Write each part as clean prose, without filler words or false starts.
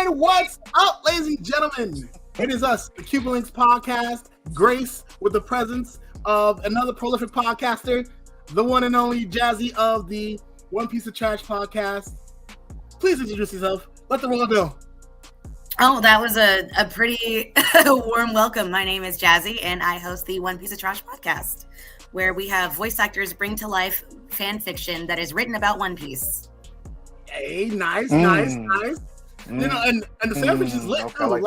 What's up, ladies and gentlemen? It is us, the Cuban Linx podcast, Grace, with the presence of another prolific podcaster, the one and only Jazzy of the One Piece of Trash podcast. Please introduce yourself. Let the world know. Oh, that was a pretty warm welcome. My name is Jazzy, and I host the One Piece of Trash podcast, where we have voice actors bring to life fan fiction that is written about One Piece. Hey, nice. You know, and the fan fiction is lit too.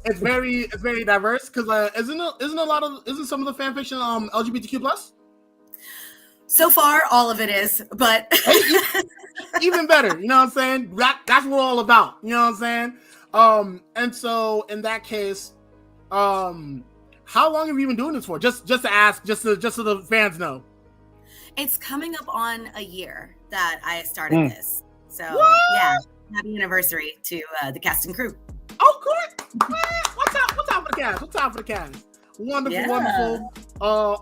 It's very diverse because isn't some of the fan fiction LGBTQ plus? So far, all of it is, but even better. You know what I'm saying? That's what we're all about. You know what I'm saying? And so in that case, how long have you been doing this for? Just to ask, just so the fans know. It's coming up on a year that I started this. So yeah, happy anniversary to the cast and crew. Oh, good. What's up for the cast? Wonderful.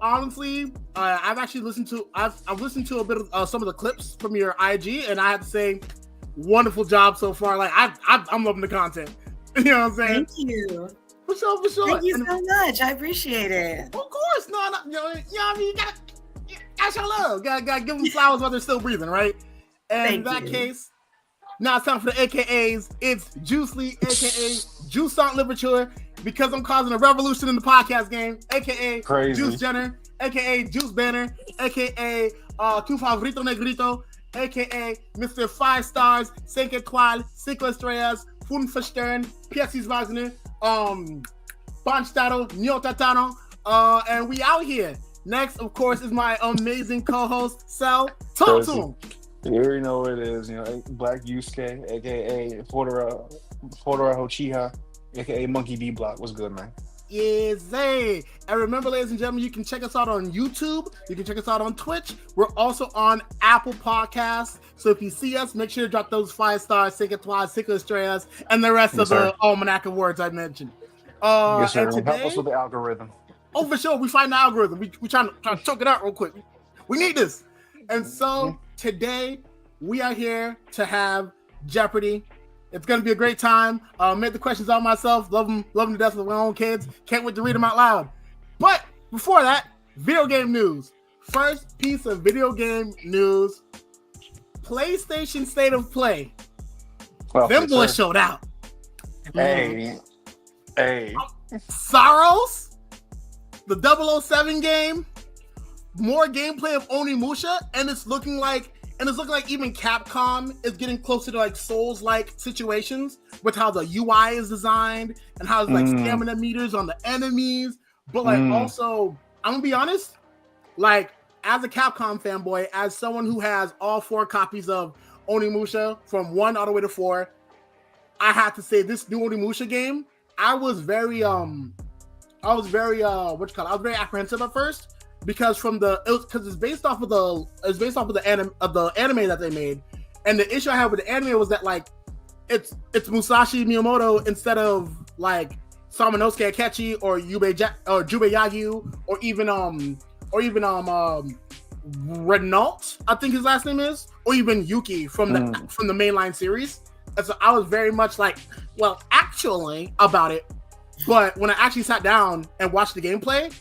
Honestly, I've actually listened to a bit of some of the clips from your IG, and I have to say, wonderful job so far. Like I'm loving the content. You know what I'm saying? Thank you. For sure. Thank you so much. I appreciate it. Of course, no, you know what I mean. You gotta show love. Gotta give them flowers while they're still breathing, right? And in that case, now it's time for the AKAs. It's Juice Lee, aka Juice on Literature, because I'm causing a revolution in the podcast game, aka Crazy. Juice Jenner, aka Juice Banner, aka Tu Favorito Negrito, aka Mr. 5 Stars, 5 Étoiles, 5 Estrellas, Fun Verstern, Piezis Wagner, Banstado, Nyotatano, and we out here. Next, of course, is my amazing co-host, Sal. Talk to him. You already know what it is, Black Yusuke, aka Fodora Hochiha, aka Monkey D Block. What's good, man? Yes, hey. And remember, ladies and gentlemen, you can check us out on YouTube. You can check us out on Twitch. We're also on Apple Podcasts. So if you see us, make sure to drop those 5 stars, 5 étoiles, 5 estrellas, and the rest of the almanac of words I mentioned. Yes, sir. And today, help us with the algorithm. Oh, for sure. We find the algorithm. We trying to choke it out real quick. We need this. And so today we are here to have Jeopardy. It's going to be a great time. Made the questions all myself. Love them to death with my own kids. Can't wait to read them out loud. But before that, video game news. First piece of video game news. PlayStation State of Play. Well, them boys showed out. Hey. Saros, the 007 game, more gameplay of Onimusha, and it's looking like even Capcom is getting closer to like Souls-like situations with how the UI is designed and how it's like stamina meters on the enemies. But like also, I'm gonna be honest, like as a Capcom fanboy, as someone who has all 4 copies of Onimusha from 1 all the way to 4, I have to say this new Onimusha game, I was very very apprehensive at first. Because it's based off of the anime that they made, and the issue I had with the anime was that like it's Musashi Miyamoto instead of like Samanosuke Akechi or Jubei Yagyu or even Renault, I think his last name is, or even Yuki from the mainline series. And so I was very much like, well, actually about it. But when I actually sat down and watched the gameplay,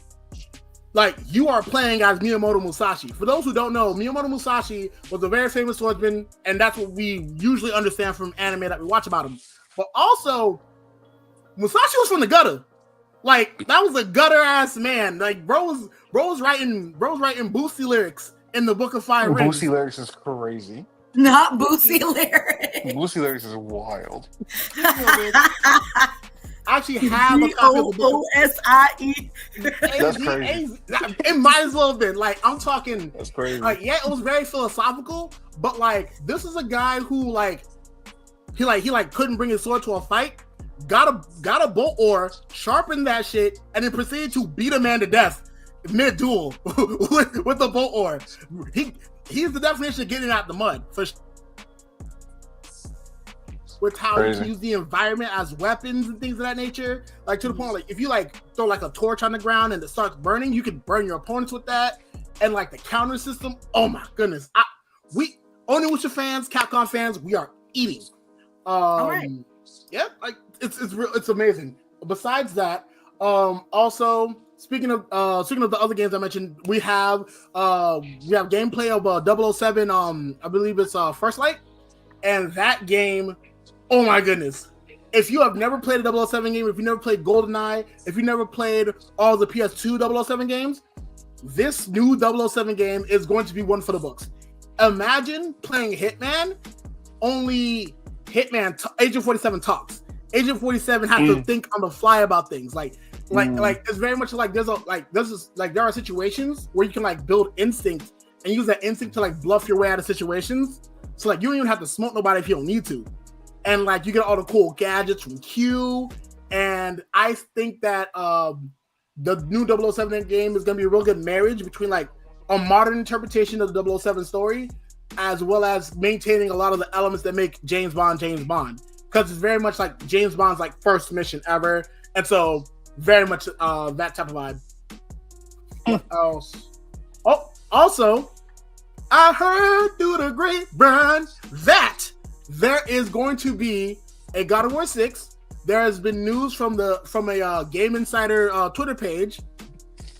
like, you are playing as Miyamoto Musashi. For those who don't know, Miyamoto Musashi was a very famous swordsman, and that's what we usually understand from anime that we watch about him. But also, Musashi was from the gutter. Like, that was a gutter-ass man. Like, bro was writing Boosie lyrics in the Book of Fire Rings. Boosie lyrics is crazy. Not Boosie lyrics. Boosie lyrics is wild. I actually have a copy of the book. Bosie. That's crazy. It might as well have been. Like, I'm talking. That's crazy. Like, yeah, it was very philosophical, but like, this is a guy who he couldn't bring his sword to a fight, got a bolt ore, sharpened that shit, and then proceeded to beat a man to death mid duel with the bolt ore. He's the definition of getting out the mud for sure. With how you can use the environment as weapons and things of that nature, like to the point like if you like throw like a torch on the ground and it starts burning, you can burn your opponents with that. And like the counter system, oh my goodness, we Onimusha fans, Capcom fans, we are eating. All right. Yeah, like it's real. It's amazing. Besides that, also speaking of the other games I mentioned, we have gameplay of 007. I believe it's First Light, and that game. Oh my goodness! If you have never played a 007 game, if you never played GoldenEye, if you never played all the PS2 007 games, this new 007 game is going to be one for the books. Imagine playing Hitman, only Hitman Agent 47 talks. Agent 47 has to think on the fly about things. Like it's very much like there are situations where you can like build instinct and use that instinct to like bluff your way out of situations. So like you don't even have to smoke nobody if you don't need to. And like you get all the cool gadgets from Q. And I think that the new 007 game is gonna be a real good marriage between like a modern interpretation of the 007 story, as well as maintaining a lot of the elements that make James Bond. Because it's very much like James Bond's like first mission ever, and so very much that type of vibe. What else? Oh, also, I heard through the grapevine that there is going to be a God of War 6. There has been news from a Game Insider Twitter page.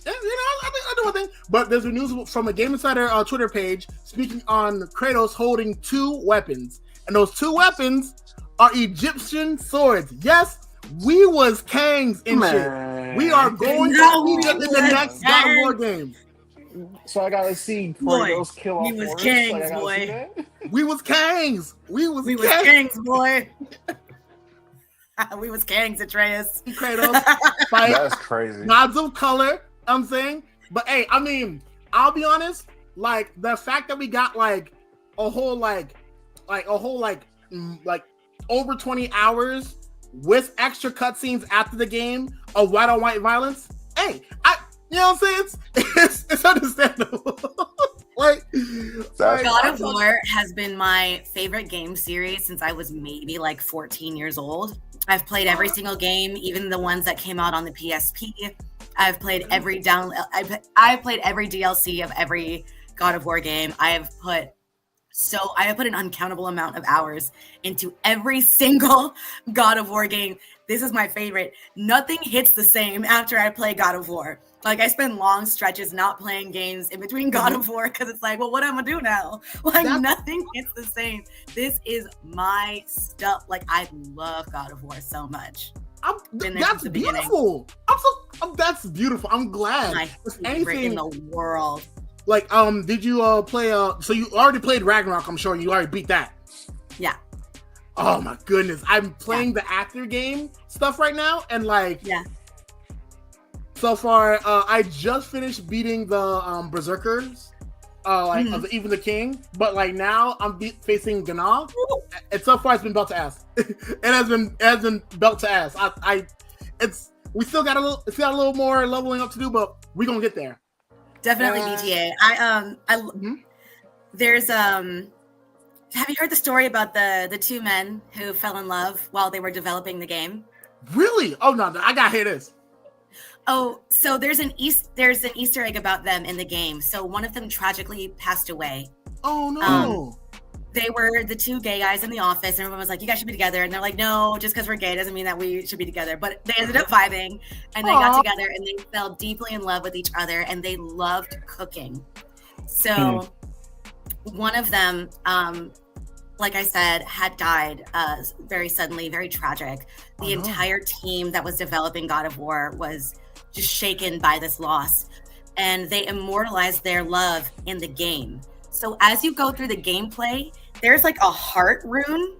And, I do one thing, but there's been news from a Game Insider Twitter page speaking on Kratos holding 2 weapons, and those 2 weapons are Egyptian swords. Yes, we was Kangs in shit. We are going to Egypt in the next God of War game. So I gotta see Kratos kill off we was horse. Kangs, boy. We was Kangs. We was Kangs, boy. We was Kangs, Atreus. Kratos fight. That's crazy. Gods of color. I'm saying, but hey, I mean, I'll be honest. Like the fact that we got like a whole over 20 hours with extra cutscenes after the game of white on white violence. Hey, you know what I'm saying? It's understandable. God of War has been my favorite game series since I was maybe like 14 years old. I've played every single game, even the ones that came out on the PSP. I've played every I've played every DLC of every God of War game. I have put an uncountable amount of hours into every single God of War game. This is my favorite. Nothing hits the same after I play God of War. Like I spend long stretches not playing games in between God of War because it's like, well, what am I gonna do now? Like nothing hits the same. This is my stuff. Like I love God of War so much. That's beautiful. That's beautiful. I'm glad. My favorite in the world. Like, did you play? So you already played Ragnarok? I'm sure you already beat that. Yeah. Oh my goodness, I'm playing the actor game stuff right now, and like, so far, I just finished beating the Berserkers, of Even the King. But like now, I'm facing Gana, and so far it's been belt to ass. It has been belt to ass. We still got a little more leveling up to do, but we're gonna get there. Definitely BTA. There's have you heard the story about the 2 men who fell in love while they were developing the game? Really? Oh no, I gotta hear this. Oh, so there's an Easter egg about them in the game. So one of them tragically passed away. Oh no. They were the 2 gay guys in the office, and everyone was like, you guys should be together. And they're like, no, just because we're gay doesn't mean that we should be together. But they ended up vibing, and they got together, and they fell deeply in love with each other, and they loved cooking. So one of them, like I said, had died very suddenly, very tragic. The entire team that was developing God of War was just shaken by this loss. And they immortalized their love in the game. So as you go through the gameplay, there's like a heart rune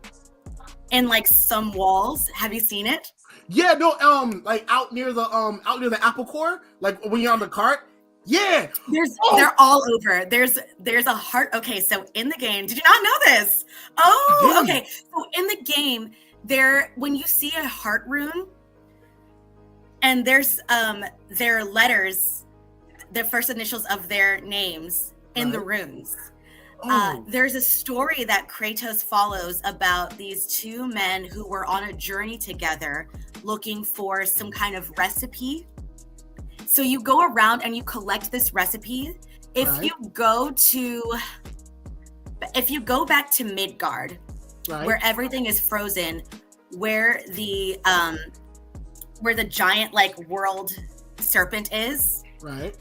in like some walls. Have you seen it? Yeah, no, like out near the apple core, like when you're on the cart. Yeah. They're all over. There's a heart. Okay, so in the game, did you not know this? Oh, okay. So in the game, when you see a heart rune, and there's their letters, the first initials of their names in the runes. There's a story that Kratos follows about these 2 men who were on a journey together looking for some kind of recipe. So you go around and you collect this recipe. If you go back to Midgard, where everything is frozen, where the giant like world serpent is. Right.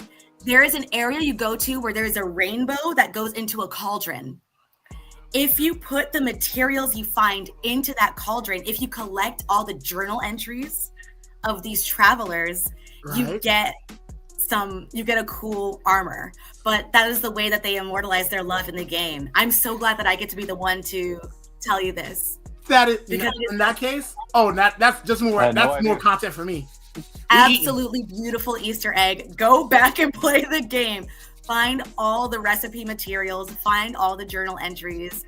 There is an area you go to where there's a rainbow that goes into a cauldron. If you put the materials you find into that cauldron, if you collect all the journal entries of these travelers, you get a cool armor. But that is the way that they immortalize their love in the game. I'm so glad that I get to be the one to tell you this. That is, in that case, that's just more. That's more content for me. Absolutely beautiful Easter egg. Go back and play the game. Find all the recipe materials. Find all the journal entries.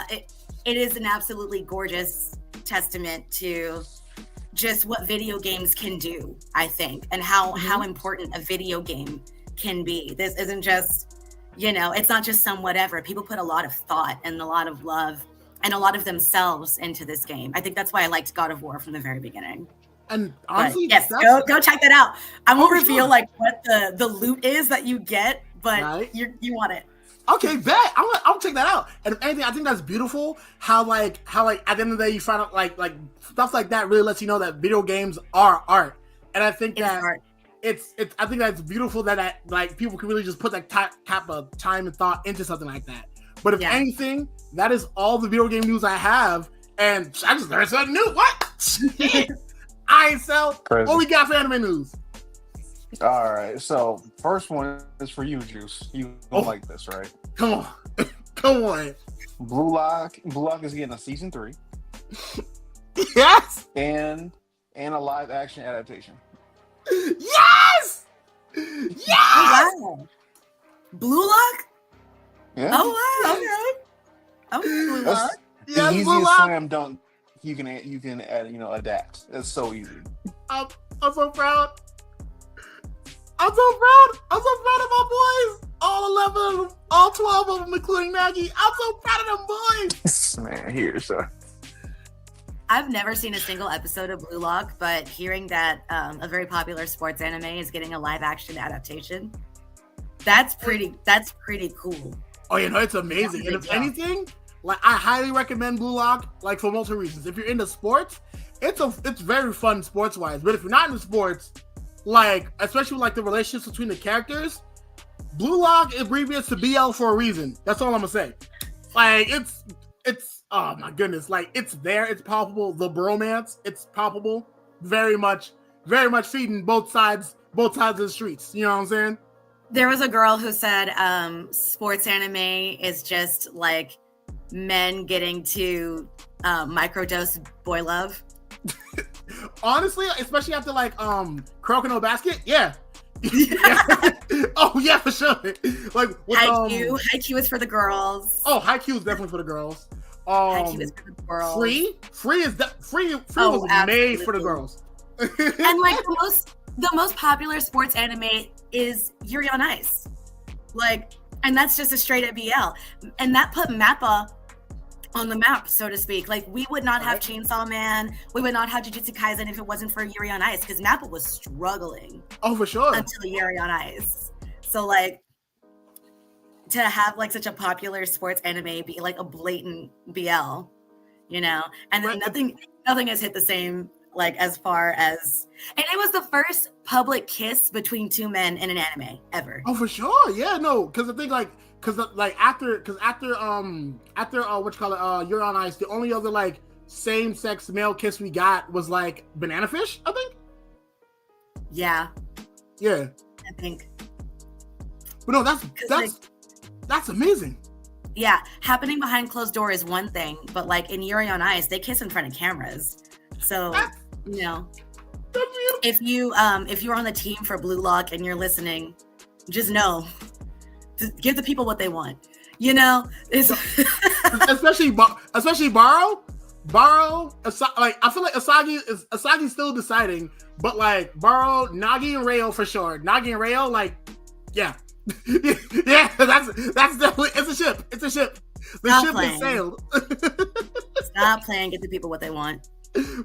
It is an absolutely gorgeous testament to just what video games can do, I think, and how important a video game can be. This isn't just, it's not just some whatever. People put a lot of thought and a lot of love and a lot of themselves into this game. I think that's why I liked God of War from the very beginning. And honestly, yes, go check that out. I won't reveal like what the loot is that you get, but you want it. Okay, bet I'll check that out. And if anything, I think that's beautiful. How like at the end of the day, you find out like stuff like that really lets you know that video games are art. And I think that it's I think that's beautiful that like people can really just put that type of time and thought into something like that. But if anything, that is all the video game news I have. And I just learned something new. What? What we got for anime news? All right, so first one is for you, Juice. You don't like this, right? Come on. Blue Lock is getting a season 3. Yes. And a live action adaptation. Yes. Oh, wow. Blue Lock? Yeah. Oh wow. Okay. Blue Lock. The easiest slam dunk you can adapt. It's so easy. I'm so proud. I'm so proud of my boys. All 11 of them, all 12 of them, including Maggie. I'm so proud of them boys. Man, here, sir. I've never seen a single episode of Blue Lock, but hearing that a very popular sports anime is getting a live action adaptation, that's pretty cool. Oh, it's amazing. And if anything, like I highly recommend Blue Lock, like for multiple reasons. If you're into sports, it's very fun sports wise. But if you're not into sports, like especially like the relationships between the characters, Blue Lock abbreviates to BL for a reason. That's all I'm gonna say. Like it's oh my goodness, like it's there, it's palpable. The bromance, it's palpable. Very much feeding both sides of the streets. You know what I'm saying? There was a girl who said sports anime is just like men getting to microdose boy love. Honestly, especially after like Kuroko no Basket, yeah. Oh yeah, for sure. Like Haikyuu is for the girls. Oh, Haikyuu is definitely for the girls. Haikyuu is for the girls. Free was made for the girls. And like the most popular sports anime is Yuri on Ice. Like, and that's just a straight up BL. And that put Mappa on the map, so to speak. Like, we would not have Chainsaw Man, we would not have Jujutsu Kaisen if it wasn't for Yuri on Ice, because Mappa was struggling. Oh, for sure. Until Yuri on Ice. So, like, to have, like, such a popular sports anime be, like, a blatant BL, you know? And then nothing has hit the same, like, as far as... And it was the first public kiss between two men in an anime, ever. Oh, for sure. Yeah, no, because I think, like... after You're on Ice, the only other like same-sex male kiss we got was like Banana Fish, I think. Yeah, I think. But no, that's amazing. Yeah, happening behind closed door is one thing, but like in Yuri on Ice, they kiss in front of cameras. So you know, if you're on the team for Blue Lock and you're listening, just know. Give the people what they want, you know. It's especially Baro. Like I feel like Asagi's still deciding, but like Baro, Nagi, and Rayo for sure. Nagi and Rayo, like, yeah, yeah. That's definitely it's a ship. The ship has sailed. Stop playing. Get the people what they want.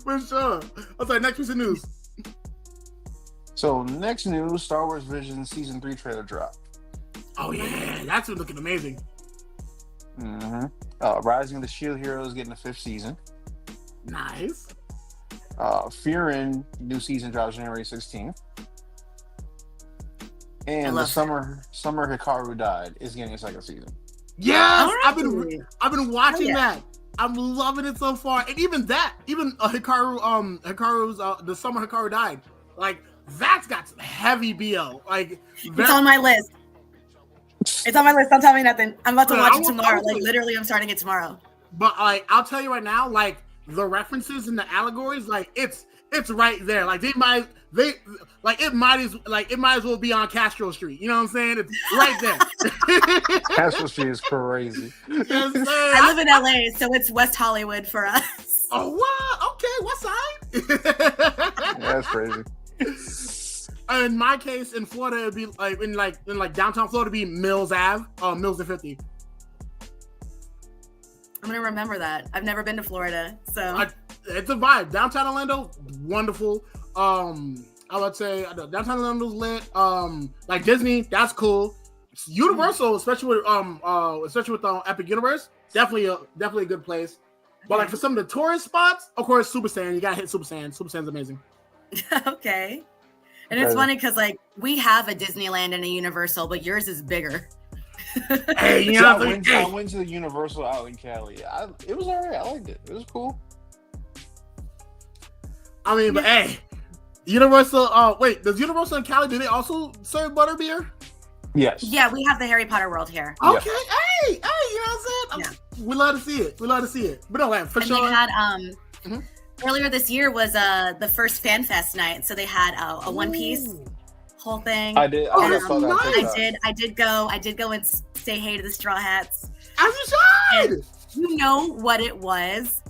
For sure. Okay, next piece of news. So next news: Star Wars Vision Season 3 trailer drop. Oh yeah, that's been looking amazing. Mm-hmm. Rising of the Shield Heroes getting a 5th season. Nice. Fearin' new season drops January 16th. And the summer Hikaru Died is getting a second season. Yes, All I've right. been watching that. I'm loving it so far, and even Hikaru's the summer Hikaru Died. Like that's got some heavy BO. Like it's on my list. It's on my list. Don't tell me nothing. I'm about to watch it tomorrow. Like literally, I'm starting it tomorrow. But like, I'll tell you right now, like the references and the allegories, like it's right there. Like it might as well be on Castro Street. You know what I'm saying? It's right there. Castro Street is crazy. Yes, sir. I live in LA, so it's West Hollywood for us. Oh wow, okay, what side? Yeah, that's crazy. In my case, in Florida, it'd be in downtown Florida, it'd be Mills Ave, Mills and 50. I'm gonna remember that. I've never been to Florida, so it's a vibe. Downtown Orlando, wonderful. I would say downtown Orlando's lit. Like Disney, that's cool. Universal, especially with Epic Universe, definitely a good place. But like for some of the tourist spots, of course, Super Saiyan. You gotta hit Super Saiyan. Super Saiyan's amazing. Okay. And it's funny because like we have a Disneyland and a Universal, but yours is bigger. Hey, you I know, went to the Universal out in Cali. It was alright. I liked it. It was cool. I mean, but hey, Universal. Wait, does Universal in Cali, do they also serve butterbeer? Yes. Yeah, we have the Harry Potter world here. Okay, hey, you know what I'm saying? We love to see it. We love to see it. But no, for sure. They had earlier this year was the first Fan Fest night, so they had a One Piece whole thing. I did. I did go and say hey to the Straw Hats. As you should. And you know what it was,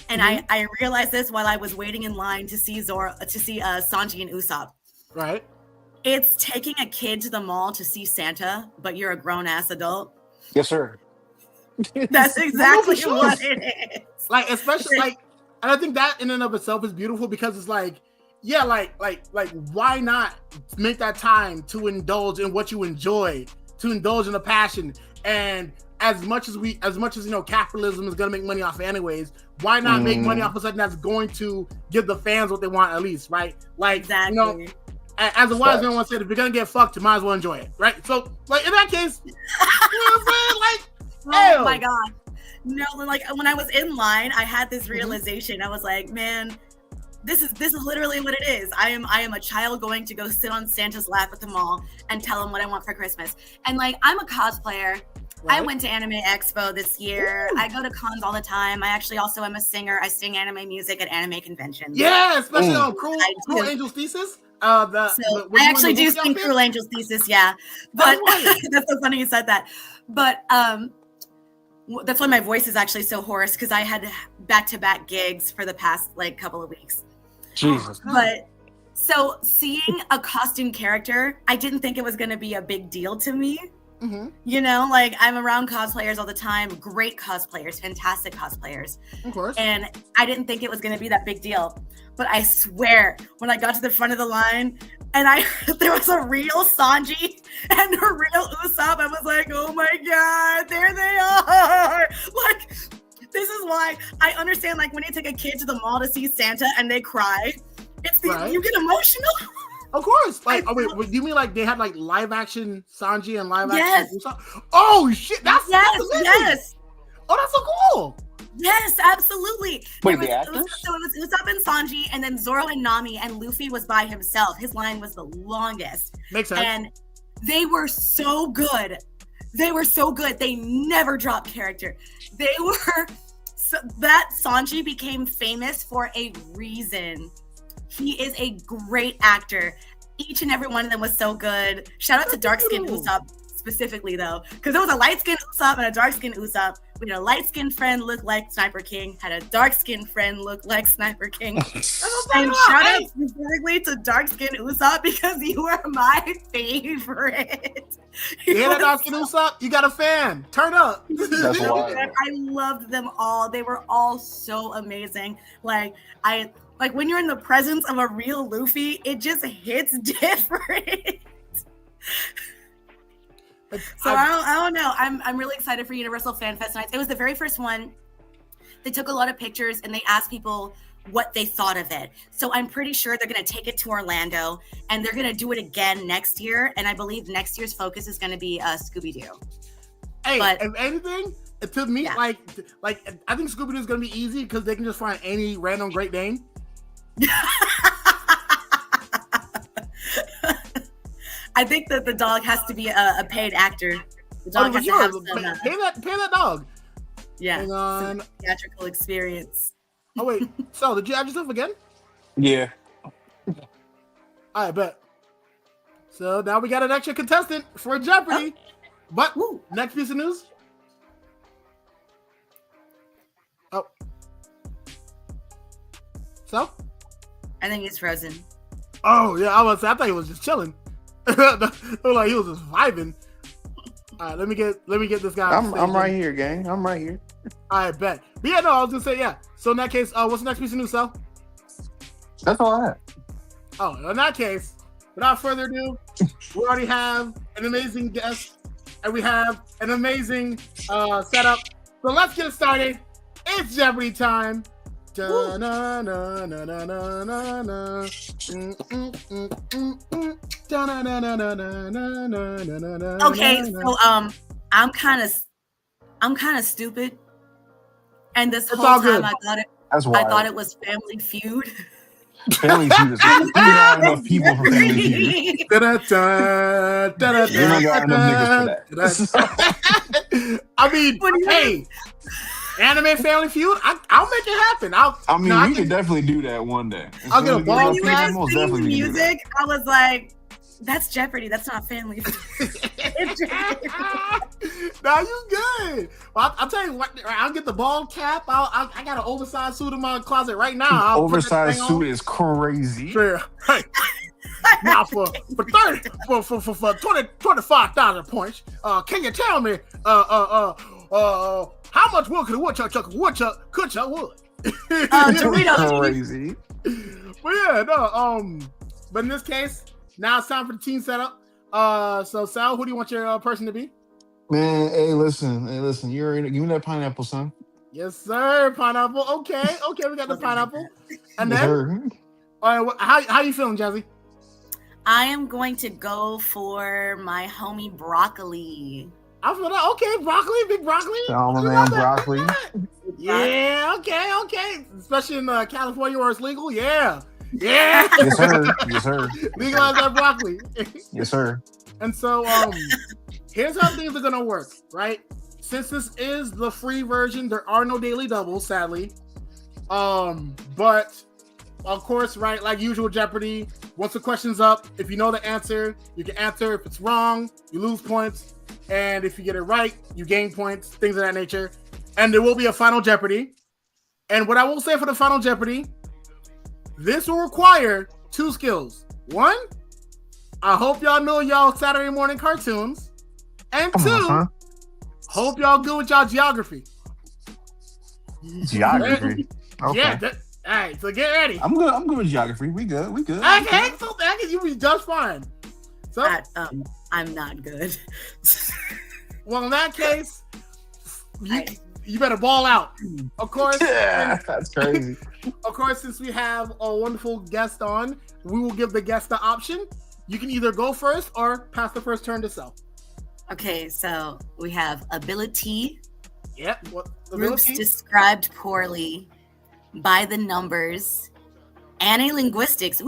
and I realized this while I was waiting in line to see Sanji and Usopp. Right. It's taking a kid to the mall to see Santa, but you're a grown ass adult. Yes, sir. That's exactly what it is. Like, especially like, and I think that in and of itself is beautiful because it's like, yeah, like why not make that time to indulge in what you enjoy, to indulge in a passion, and as much as capitalism is gonna make money off it anyways, why not make money off of something that's going to give the fans what they want at least, right? Like, exactly. As a wise man once said, if you're gonna get fucked, you might as well enjoy it, right? So, like in that case, you know what I'm saying? Like, oh my god, no! Like when I was in line, I had this realization. I was like, man, this is literally what it is. I am a child going to go sit on Santa's lap at the mall and tell him what I want for Christmas. And like, I'm a cosplayer. Right. I went to Anime Expo this year. Ooh. I go to cons all the time. I actually also am a singer. I sing anime music at anime conventions. Yeah, especially on Cruel Angel's Thesis. I actually do sing Cruel Angel's Thesis, yeah. But that's so funny you said that. But that's why my voice is actually so hoarse, because I had back-to-back gigs for the past couple of weeks. Jesus. But so seeing a costume character, I didn't think it was going to be a big deal to me. Mm-hmm. You know, like I'm around cosplayers all the time, great cosplayers, fantastic cosplayers. Of course. And I didn't think it was going to be that big deal. But I swear, when I got to the front of the line and there was a real Sanji and a real Usopp, I was like, oh my God, there they are. Like, this is why I understand, like, when you take a kid to the mall to see Santa and they cry, you get emotional. Of course. Like, do you mean like they had like live action Sanji and live action Usopp? Oh shit, that's amazing. Yes. Oh, that's so cool. Yes, absolutely. Wait, the actors? So it was Usopp and Sanji, and then Zoro and Nami, and Luffy was by himself. His line was the longest. Makes sense. And they were so good. They never dropped character. That Sanji became famous for a reason. He is a great actor. Each and every one of them was so good. Shout out to dark-skinned Usopp specifically, though, because there was a light-skinned Usopp and a dark-skinned Usopp. We had a light-skinned friend look like Sniper King, had a dark-skinned friend look like Sniper King. And shout out specifically to dark-skinned Usopp, because you were my favorite. You hear that, dark-skinned Usopp? You got a fan. Turn up. That's wild. I loved them all. They were all so amazing. Like when you're in the presence of a real Luffy, it just hits different. So I don't know. I'm really excited for Universal Fan Fest nights. It was the very first one They took a lot of pictures and they asked people what they thought of it. So I'm pretty sure they're going to take it to Orlando and they're going to do it again next year. And I believe next year's focus is going to be Scooby-Doo. Hey, But- if anything, to me, Yeah. like I think Scooby-Doo is going to be easy because they can just find any random Great Dane. I think that the dog has to be a paid actor. The dog For has to have sure. some, Pay that dog. yeah, Hang on. some theatrical experience. Oh wait, so did you add yourself again? Yeah. I bet. So now we got an extra contestant for Jeopardy. But Woo. next piece of news. Oh. So? I think he's frozen. Oh yeah, I thought he was just chilling. Like he was just vibing. All right, let me get this guy. I'm right here, gang. I'm right here. I bet. But yeah, no, I was gonna say yeah. So in that case, what's the next piece of news, Sal? That's all I have. Oh, in that case, without further ado, we already have an amazing guest, and we have an amazing setup. So let's get started. It's Jeopardy time. Okay, so I'm kind of stupid, and this whole all time good. That's I wild. thought it was Family Feud. Family Feud is we got enough people for Family Feud. We ain't got enough niggas for that. I mean, What do you hey, anime Family Feud. I'll make it happen. I mean, no, I we can- could definitely do that one day. I'll get a ball When you cap. guys Most sing the definitely do that. music, I was like, "That's Jeopardy. That's not Family Feud." Nah, you good. Well, I'll tell you what. I'll get the ball cap. I got an oversized suit in my closet right now. I'll put that Oversized thing suit on. is crazy. Sure. Hey. Now for 30 for 25,000 points. Can you tell me how much wood could a woodchuck chuck wood? Doritos. Crazy. But yeah, no. But in this case, now it's time for the team setup. So Sal, who do you want your person to be? Man, hey, listen. You already give me that pineapple, son. Yes, sir. Pineapple. Okay, we got the pineapple. And Yes, then, sir. all right, how you feeling, Jazzy? I am going to go for my homie Broccoli. I feel that. Okay, broccoli, big broccoli. Oh, my I man, love that. broccoli. Yeah, okay. Especially in California where it's legal. Yeah. Yeah. Yes, sir. Yes, sir. Legalize that broccoli. Yes, sir. And so here's how things are gonna work, right? Since this is the free version, there are no daily doubles, sadly. But of course, right, like usual Jeopardy, once the question's up, if you know the answer, you can answer. If it's wrong, you lose points. And if you get it right, you gain points, things of that nature. And there will be a final Jeopardy. And what I will say for the final Jeopardy, this will require 2 skills. 1, I hope y'all know y'all Saturday morning cartoons. And 2, Come on, son. hope y'all good with y'all geography. Geography. Okay. Yeah, all right, so get ready. I'm good with geography. We good. Okay, so that you'll be just fine. So, I'm not good. well, in that case, you better ball out. Of course, Yeah, that's crazy. of course, since we have a wonderful guest on, we will give the guest the option. You can either go first or pass the first turn to self. Okay, so we have ability, Yep. What groups ability? described poorly, by the numbers, analinguistics,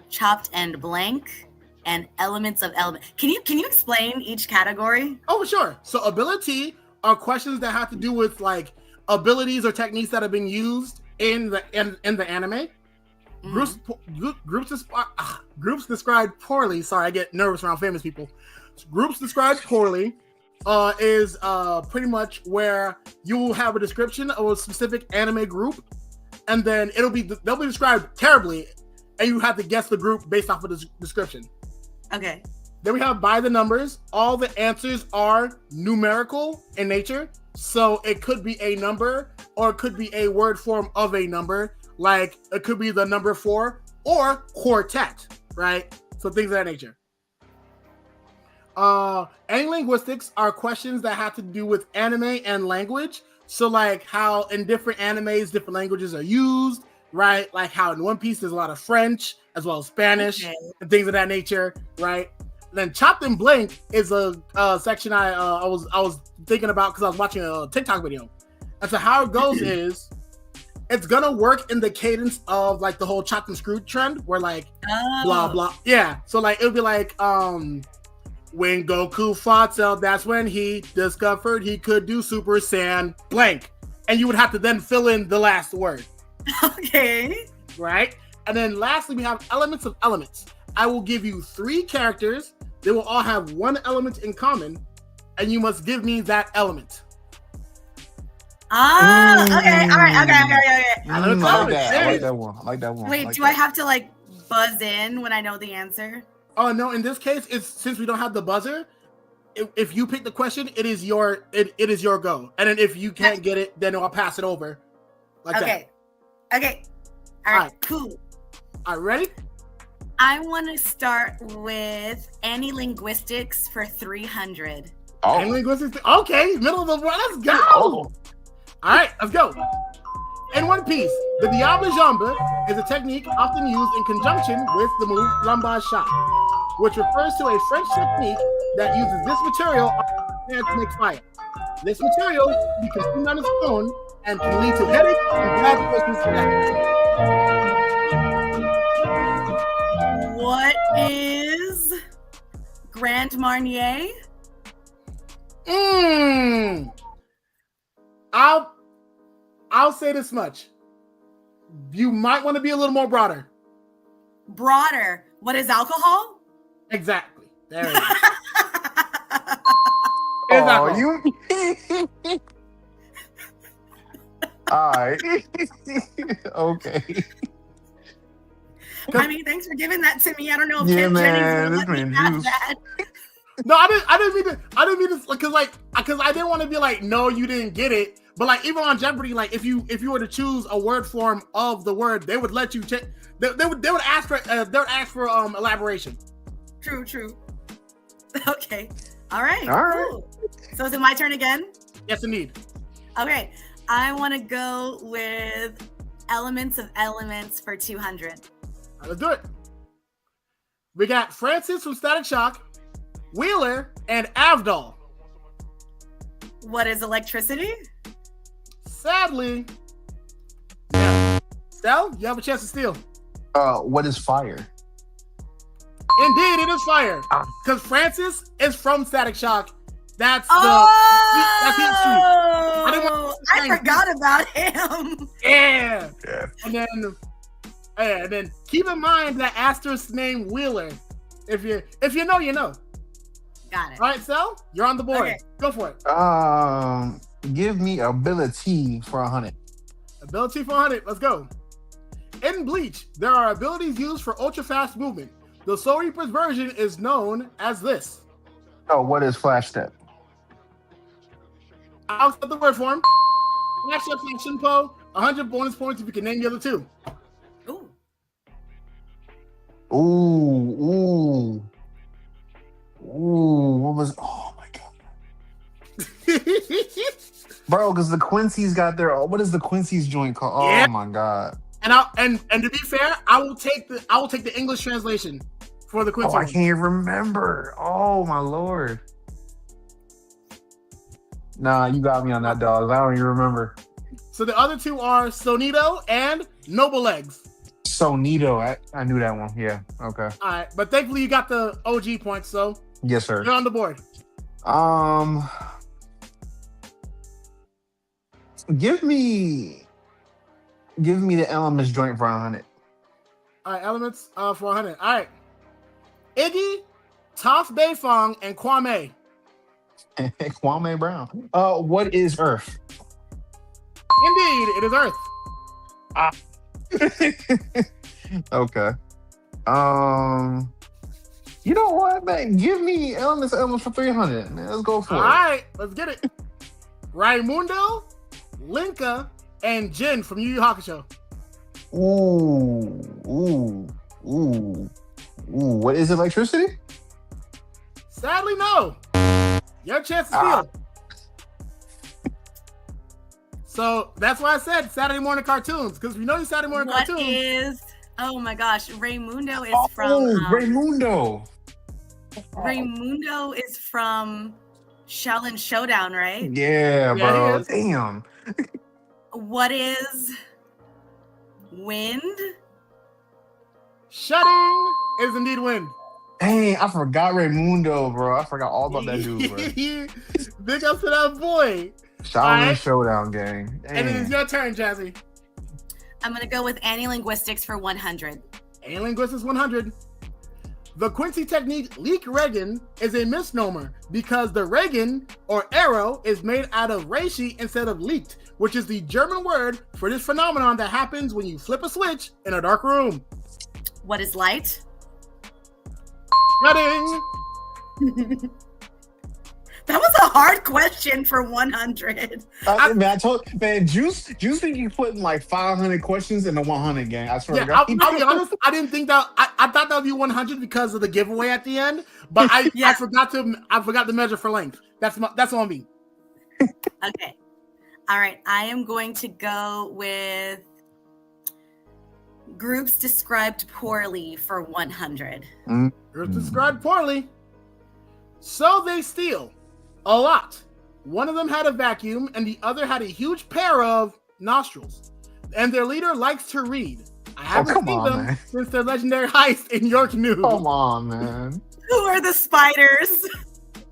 chopped and blank, and elements of element. Can you explain each category? Oh, sure. So ability are questions that have to do with like abilities or techniques that have been used in the anime. Groups described poorly. Sorry, I get nervous around famous people. Groups described poorly is pretty much where you will have a description of a specific anime group, and then they'll be described terribly, and you have to guess the group based off of the description. Okay. Then we have by the numbers. All the answers are numerical in nature, so it could be a number or it could be a word form of a number. Like it could be the number 4 or quartet, right? So things of that nature. Analinguistics are questions that have to do with anime and language. So like how in different animes, different languages are used, right? Like how in One Piece there's a lot of French as well as Spanish and things of that nature, right? And then Chopped and Blink is a section I was thinking about because I was watching a TikTok video. And so how it goes is it's gonna work in the cadence of like the whole chopped and screwed trend where like blah blah. Yeah. So like it would be like when Goku fought Cell, that's when he discovered he could do Super Saiyan blank. And you would have to then fill in the last word. Okay. Right? And then lastly, we have elements of elements. I will give you 3 characters. They will all have one element in common, and you must give me that element. Oh, okay. All right. Okay. I like that one. Wait, do I have to like buzz in when I know the answer? Oh no! In this case, it's since we don't have the buzzer. If you pick the question, it is your go. And then if you can't get it, then I'll pass it over. Like okay. Okay. All right. Cool. All right. Ready? I want to start with any linguistics for 300. Oh. Any linguistics? Okay, middle of the board. Let's go. Oh. All right, let's go. In One Piece, the Diable Jambe is a technique often used in conjunction with the move Lumbar Shot, which refers to a French technique that uses this material to make fire. This material can be consumed on its own and can lead to headache and bad person's What is Grand Marnier? I'll say this much. You might want to be a little more broader. Broader. What is alcohol? Exactly. There it is. Oh, you. All right. Okay. I mean, thanks for giving that to me. I don't know if Yeah, Jennings man, would this let me man have juice. that. No, I didn't mean to, because I didn't want to be like, no, you didn't get it. But like even on Jeopardy, like if you were to choose a word form of the word, they would let you check. They would ask for elaboration. True. Okay. All right. Cool. So is it my turn again? Yes, indeed. Okay. I want to go with elements of elements for 200. All right, let's do it. We got Francis from Static Shock, Wheeler, and Avdol. What is electricity? Sadly, yeah. Stel, you have a chance to steal. What is fire? Indeed, it is fire. Because Francis is from Static Shock. That's the that's his street. I forgot about him. Yeah. And then keep in mind that Asterisk's name Wheeler. If you know, you know. Got it. All right, Sel, you're on the board. Okay. Go for it. Give me ability for 100. Ability for 100. Let's go. In Bleach, there are abilities used for ultra fast movement. The Soul Reaper's version is known as this. Oh, what is flash step? I'll set the word for him. Flash step action po. 100 bonus points if you can name the other 2. Ooh. What was? Oh my god, bro! Because the Quincy's got their. What is the Quincy's joint called? Oh yeah. My god! And to be fair, I will take the English translation for the Quincy. Oh, I can't remember. Oh my lord! Nah, you got me on that, dog. I don't even remember. So the other 2 are Sonito and Noble Legs. Sonito, I knew that one. Yeah. Okay. All right, but thankfully you got the OG points, so yes, sir. You're on the board. Give me the elements joint for 100. All right, elements for 100. All right, Iggy, Toph Beifong, and Kwame. Kwame Brown. What is Earth? Indeed, it is Earth. Okay. You know what, man? Give me elements for 300. Man, let's go for it. All right, let's get it. Raimundo, Linka, and Jin from Yu Yu Hakusho. Ooh. What is electricity? Sadly, no. Your chance to steal. So that's why I said Saturday morning cartoons, because we know you Saturday morning What cartoons. is? Oh my gosh, Raymundo is from. Raymundo. Raymundo is from Shaolin Showdown, right? Yeah, Yeah, bro. he is. Damn. What is wind? Shutting is indeed wind. Dang, I forgot Raymundo, bro. I forgot all about that dude, bro. Big up to that boy. Shaolin right. Showdown gang. And it is your turn, Jazzy. I'm gonna go with Annie Linguistics for 100. A linguistics 100. The Quincy technique leak Reagan is a misnomer because the Reagan or arrow is made out of reishi instead of leaked, which is the German word for this phenomenon that happens when you flip a switch in a dark room. What is light? Cutting. That was a hard question for 100. Juice think you putting like 500 questions in the 100 gang. I swear to Yeah, God. I'll be honest. I didn't think that. I thought that would be 100 because of the giveaway at the end, but I forgot to measure for length. That's on me. Okay. All right. I am going to go with groups described poorly for 100. Groups described poorly. So they steal a lot. One of them had a vacuum, and the other had a huge pair of nostrils. And their leader likes to read. I haven't seen them since their legendary heist in York News. Come on, man. Who are the spiders?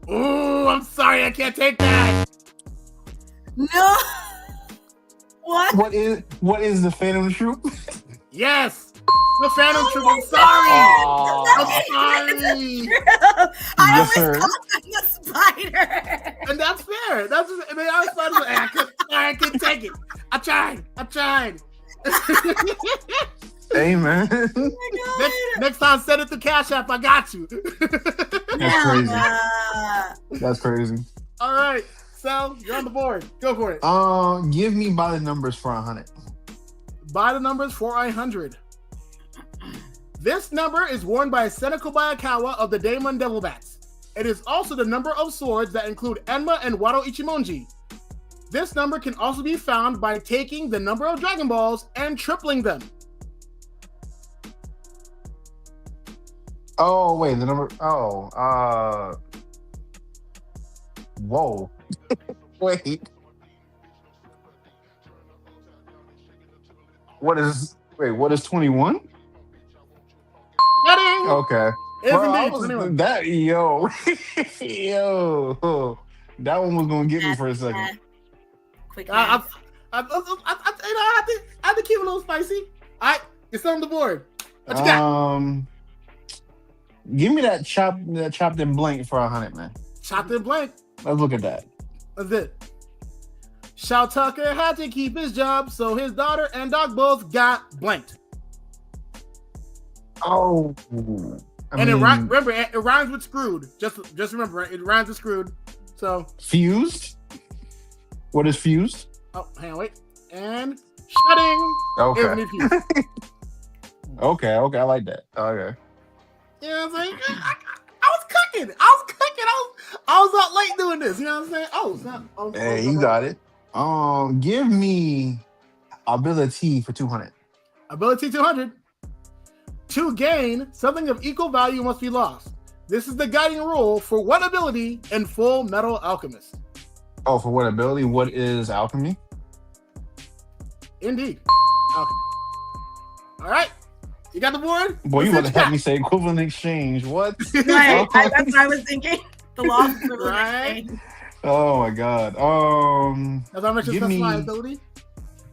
Ooh, I'm sorry, I can't take that. No. What? What is the Phantom Troop? Yes, the Phantom Troop. I'm sorry. I'm sorry. I Yes, always sir. called them the spider. And that's fair. That's just, they are spiders. I couldn't take it. I tried. Hey, man. Next time, send it to Cash App. I got you. That's crazy. That's crazy. All right, Sal, you're on the board. Go for it. Give me by the numbers for 100. By the numbers for 100. This number is worn by Seneca Bayakawa of the Daemon Devil Bats. It is also the number of swords that include Enma and Wado Ichimonji. This number can also be found by taking the number of Dragon Balls and tripling them. Oh, wait, the number. Whoa. Wait. What is 21? Cutting. Okay. Is Bro, indeed 21. Yo. That one was gonna get me for a second. Quick I math. had to keep it a little spicy. All right, it's on the board. What you got? Give me that chopped and blank for 100, man. Chopped and blank. Let's look at that. That's it. Shao Tucker had to keep his job, so his daughter and dog both got blanked. Oh, Remember, it rhymes with screwed. Just remember, it rhymes with screwed. So fused. What is fused? oh, hang on, wait, and shutting. Okay. Is fused. Okay, I like that. Okay. You know what I'm saying? I was cooking. I was out late doing this. You know what I'm saying? Oh, snap. Hey, you got it. Give me ability for 200. Ability 200. To gain, something of equal value must be lost. This is the guiding rule for what ability in Full Metal Alchemist. Oh, for what ability? What is alchemy? Indeed. Alchemy. All right. You got the board? Boy, you want to help me say equivalent exchange. What? Right. That's what I was thinking. The law of equivalent Right. exchange. Oh my god. As I mentioned, give me- specify ability.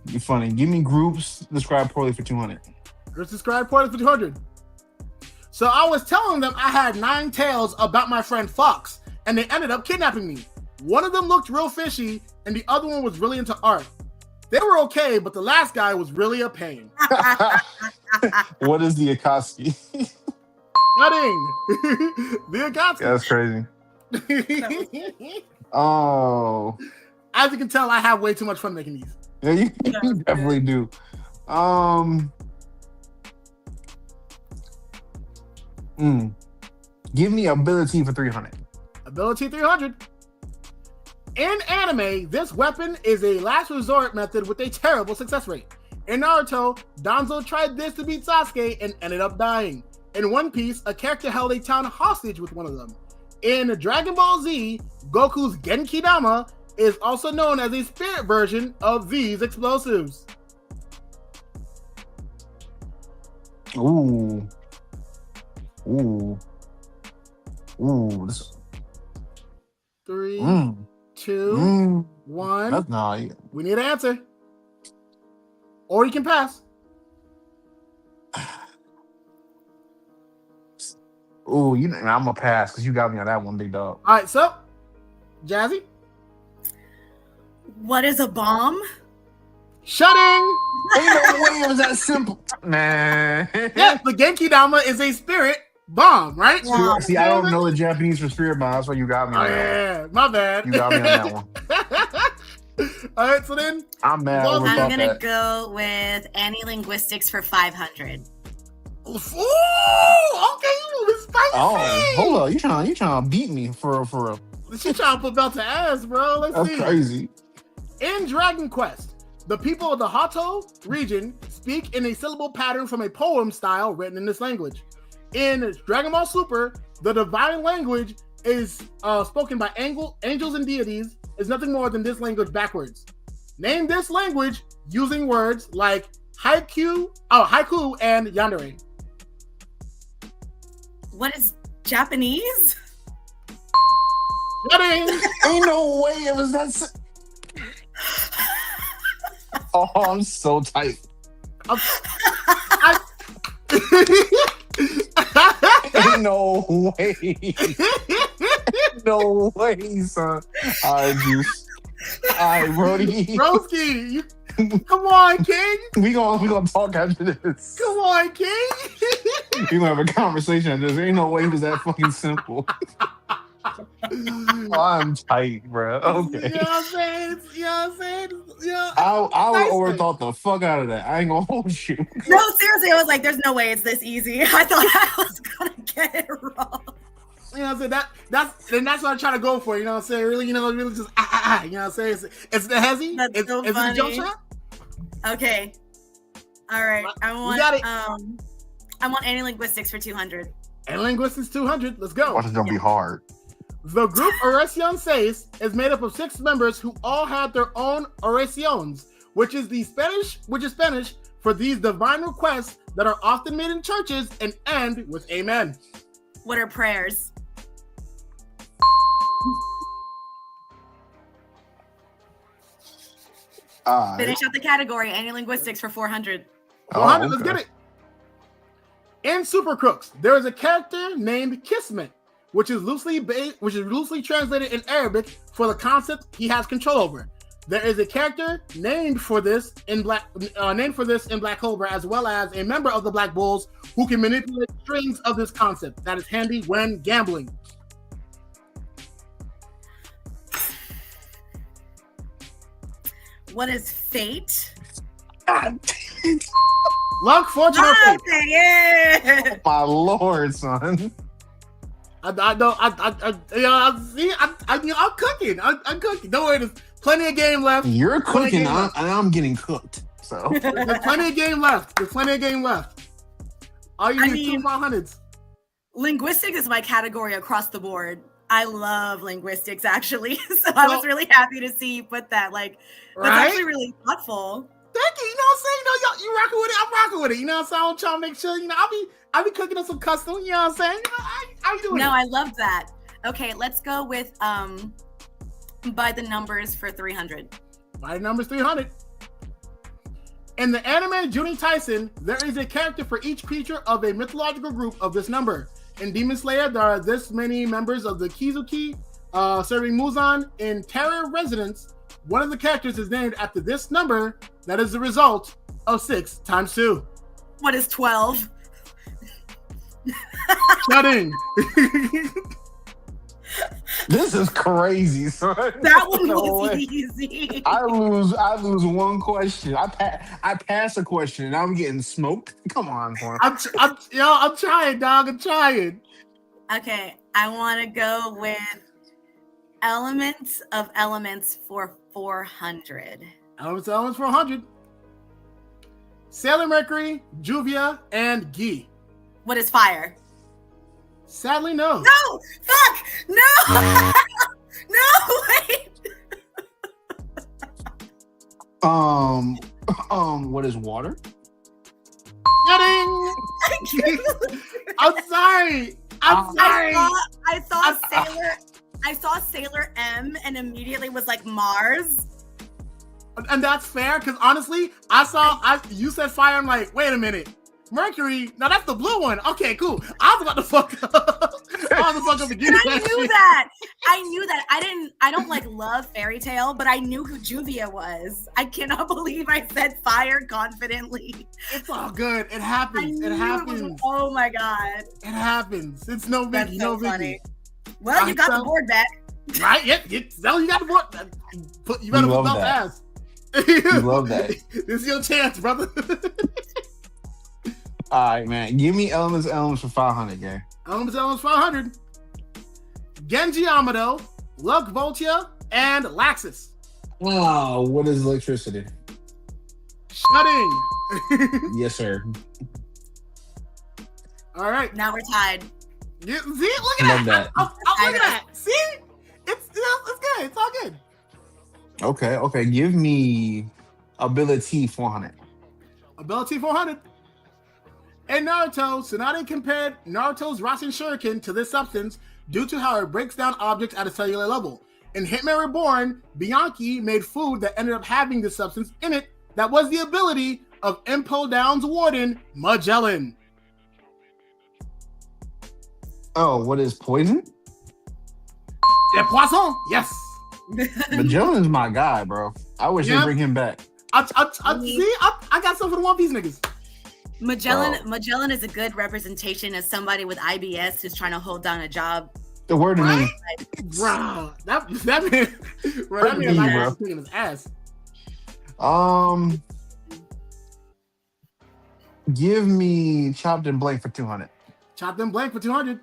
You're funny. Give me groups described poorly for 200. Groups described poorly for 200. So I was telling them I had 9 tales about my friend Fox, and they ended up kidnapping me. One of them looked real fishy, and the other one was really into art. They were okay, but the last guy was really a pain. What is the Akatsuki? Cutting. The Akatsuki. That's crazy. Oh. As you can tell, I have way too much fun making these. Yeah, you definitely do. Give me ability for 300. Ability 300. In anime, this weapon is a last resort method with a terrible success rate. In Naruto, Danzo tried this to beat Sasuke and ended up dying. In One Piece, a character held a town hostage with one of them. In Dragon Ball Z, Goku's Genki Dama is also known as a spirit version of these explosives. Ooh. This... 3, 2, 1. That's not. We need an answer. Or you can pass. Oh, I'm gonna pass because you got me on that one, big dog. All right, so Jazzy, What is a bomb? shutting. Ain't no way it was that simple, man. Yes, the Genki Dama is a spirit bomb, right? Wow. See, I don't know the Japanese for spirit bomb. That's why you got me Oh on that yeah, my bad. one. You got me on that one. All right, so then I'm mad. Well, I'm overthought gonna that. go with Linguistics for 500. ooh, okay, it's spicy. Oh, hold on. You trying to beat me for real. She trying to put belt to ass, bro. Let's That's see. crazy. In Dragon Quest, the people of the Hato region speak in a syllable pattern from a poem style written in this language. In Dragon Ball Super, the divine language is spoken by angels and deities is nothing more than this language backwards. Name this language using words like haiku and yandere. What is Japanese? Shutting. Ain't no way it was that. Oh, I'm so tight. Ain't no way. No way, son. All right, Juice. All right, Brody. Broski, come on, King. We gonna talk after this. Come on, King. We gonna have a conversation after this. Ain't no way it was that fucking simple. I'm tight, bro. Okay. You know what I'm saying? Yeah. I Nice overthought the fuck out of that. I ain't gonna hold you. No, seriously, I was like, there's no way it's this easy. I thought I was gonna get it wrong. You know what I'm saying? That's what I'm trying to go for. You know what I'm saying? Really, really just You know what I'm saying? It's the hezzy. That's so it's funny. the jump shot. Okay. All right. I got it. want Linguistics for 200. And linguistics 200. Let's go. Watch it gonna be hard. The group Oración Seis is made up of 6 members who all have their own oraciones, which is Spanish for these divine requests that are often made in churches and end with amen. What are prayers? Finish out the category. Linguistics for 400. 400, okay. Let's get it. In Super Crooks, there is a character named Kismet, which is loosely translated in Arabic for the concept he has control over. There is a character named for this in Black Clover, as well as a member of the Black Bulls who can manipulate strings of this concept. That is handy when gambling. What is fate? Luck, fortune, or fate. Okay, yeah. My lord, son. I'm cooking. I'm cooking. Don't worry, there's plenty of game left. You're cooking, and I'm getting cooked. So There's plenty of game left. All you need is 2 500s. Linguistics is my category across the board. I love linguistics, actually. So I was really happy to see you put that. Like, that's actually really thoughtful. Thank you. You know what I'm saying? You rocking with it. I'm rocking with it. You know what I'm saying? I'm trying to make sure, I'll be cooking up some custom. You know what I'm saying? How you doing? No, I love that. Okay, let's go with by the numbers for 300. By the numbers 300. In the anime Junie Tyson, there is a character for each creature of a mythological group of this number. In Demon Slayer, there are this many members of the Kizuki serving Muzan. In Terror Residence, one of the characters is named after this number that is the result of 6 times 2. What is 12? Shutting. this is crazy, son. That one was easy. I lose one question. I pass a question and I'm getting smoked. Come on, boy. I'm trying, dog. I'm trying. Okay, I want to go with Elements of Elements for 400. Elements of Elements for 100. Sailor Mercury, Juvia, and Guy. What is fire? Sadly, no. No! Fuck! No! No! Wait! What is water? Kidding! I'm sorry. I'm sorry. I saw Sailor M and immediately was like Mars. And that's fair, because honestly, you said fire, I'm like, wait a minute. Mercury, now that's the blue one. Okay, cool. I was about to fuck up. Again. I knew that. I don't like love Fairy Tale, but I knew who Juvia was. I cannot believe I said fire confidently. It's all good. It happens. It happens. Oh my god. It happens. It's no biggie. That's so no funny. biggie. Well, you got the board back. Right? Yep. You got the board. You better put that fast. You love that. This is your chance, brother. All right, man. Give me Elements for 500, gang. Elements 500. Genji Amado, Luck Voltia, and Laxus. Wow, what is electricity? Shutting. Yes, sir. All right. Now we're tied. See, look at that. Look at that. See? It's good. It's all good. Okay. Give me Ability 400. Ability 400. In Naruto, Tsunade compared Naruto's Rasen Shuriken to this substance due to how it breaks down objects at a cellular level. In Hitman Reborn, Bianchi made food that ended up having this substance in it that was the ability of Impo Down's warden, Magellan. Oh, what is poison? De Poisson, yes. Magellan's my guy, bro. I wish they bring him back. I got some for the One Piece niggas. Magellan is a good representation as somebody with IBS who's trying to hold down a job. The word to me. Bro, that man like kicking his ass. Give me Chopped and Blank for 200. Chopped and Blank for 200.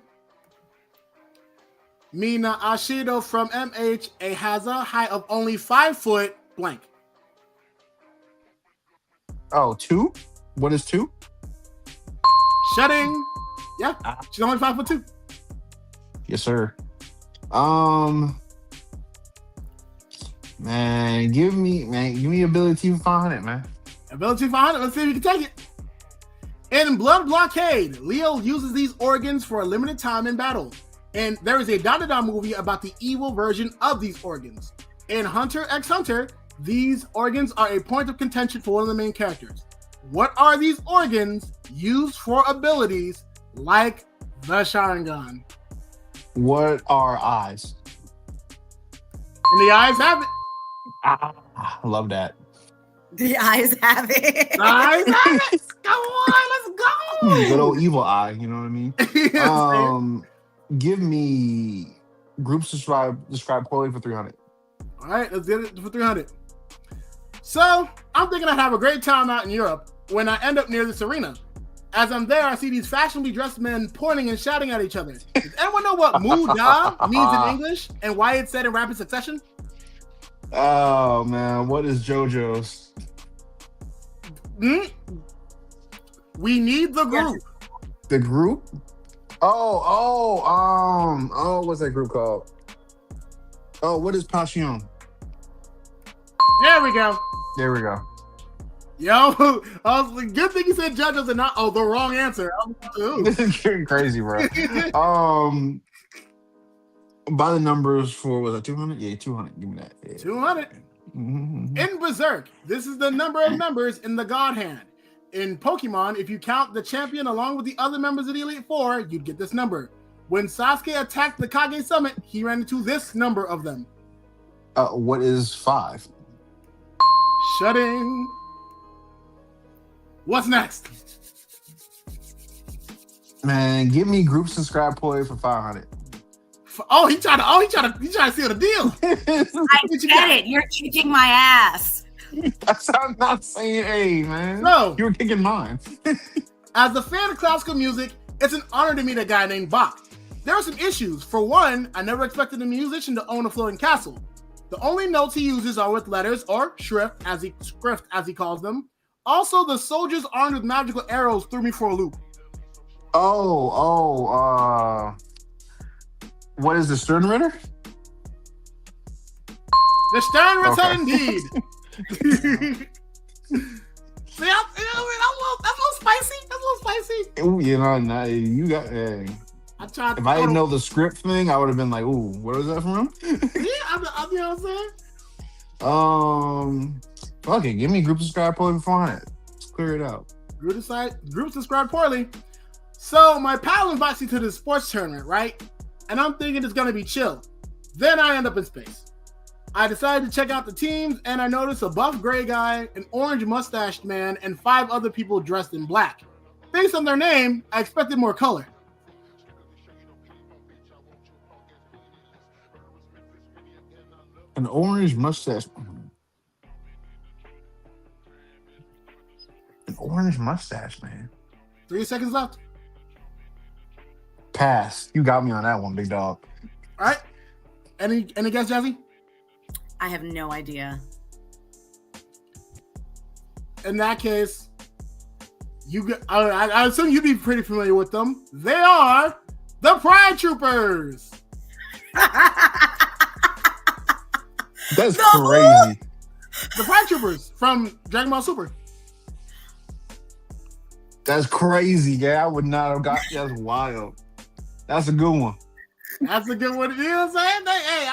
Mina Ashido from MH has a height of only 5 foot blank. Oh, 2? What is 2? Shutting. Yeah, she's only 5'2". Yes, sir. Man, give me Ability for 500, man. Ability 500. Let's see if you can take it. In Blood Blockade, Leo uses these organs for a limited time in battle. And there is a Da-Da-Da movie about the evil version of these organs. In Hunter x Hunter, these organs are a point of contention for one of the main characters. What are these organs used for abilities like the Sharingan? What are eyes? And the eyes have it. I love that. The eyes have it. The eyes have it. Come on, let's go. Good old evil eye, you know what I mean? Give me groups describe poorly for 300. All right, let's get it for 300. So, I'm thinking I'd have a great time out in Europe when I end up near this arena. As I'm there, I see these fashionably dressed men pointing and shouting at each other. Does anyone know what Muda means in English and why it's said in rapid succession? Oh, man. What is JoJo's? We need the group. The group? What's that group called? Oh, what is Passion? There we go. Yo, good thing you said JoJo's and not the wrong answer. This is getting crazy, bro. By the numbers for, was it 200? Yeah, 200. Give me that. Yeah. 200. Mm-hmm. In Berserk, this is the number of members in the God Hand. In Pokemon, if you count the champion along with the other members of the Elite Four, you'd get this number. When Sasuke attacked the Kage Summit, he ran into this number of them. What is 5? Shutting. What's next? Man, give me group subscribe play for 500. He trying to seal the deal. I get it. You're kicking my ass. I'm not saying hey, man. No. You were kicking mine. As a fan of classical music, it's an honor to meet a guy named Bach. there are some issues. For one, I never expected a musician to own a floating castle. The only notes he uses are with letters or shrift, as he calls them. Also, the soldiers armed with magical arrows threw me for a loop. What is the Sternritter? The Sternritter, indeed. See, that's a little spicy. That's a little spicy. Ooh, you know, you got. I tried. If I didn't know the script thing, I would have been like, "Ooh, where was that from?" Yeah, you know what I'm saying. Fuck it, give me group subscribe poorly beforehand. Let's clear it out. Group subscribe poorly. So my pal invites me to this sports tournament, right? And I'm thinking it's gonna be chill. Then I end up in space. I decided to check out the teams, and I noticed a buff gray guy, an orange mustached man, and 5 other people dressed in black. Based on their name, I expected more color. An orange mustache. An orange mustache, man. 3 seconds left. Pass. You got me on that one, big dog. All right. Any guess, Jazzy? I have no idea. In that case, I assume you'd be pretty familiar with them. They are the Pride Troopers. That's crazy. The Pride Troopers from Dragon Ball Super. That's crazy, yeah. I would not have got. That's wild. That's a good one. That's a good one. You know what I'm saying? Hey,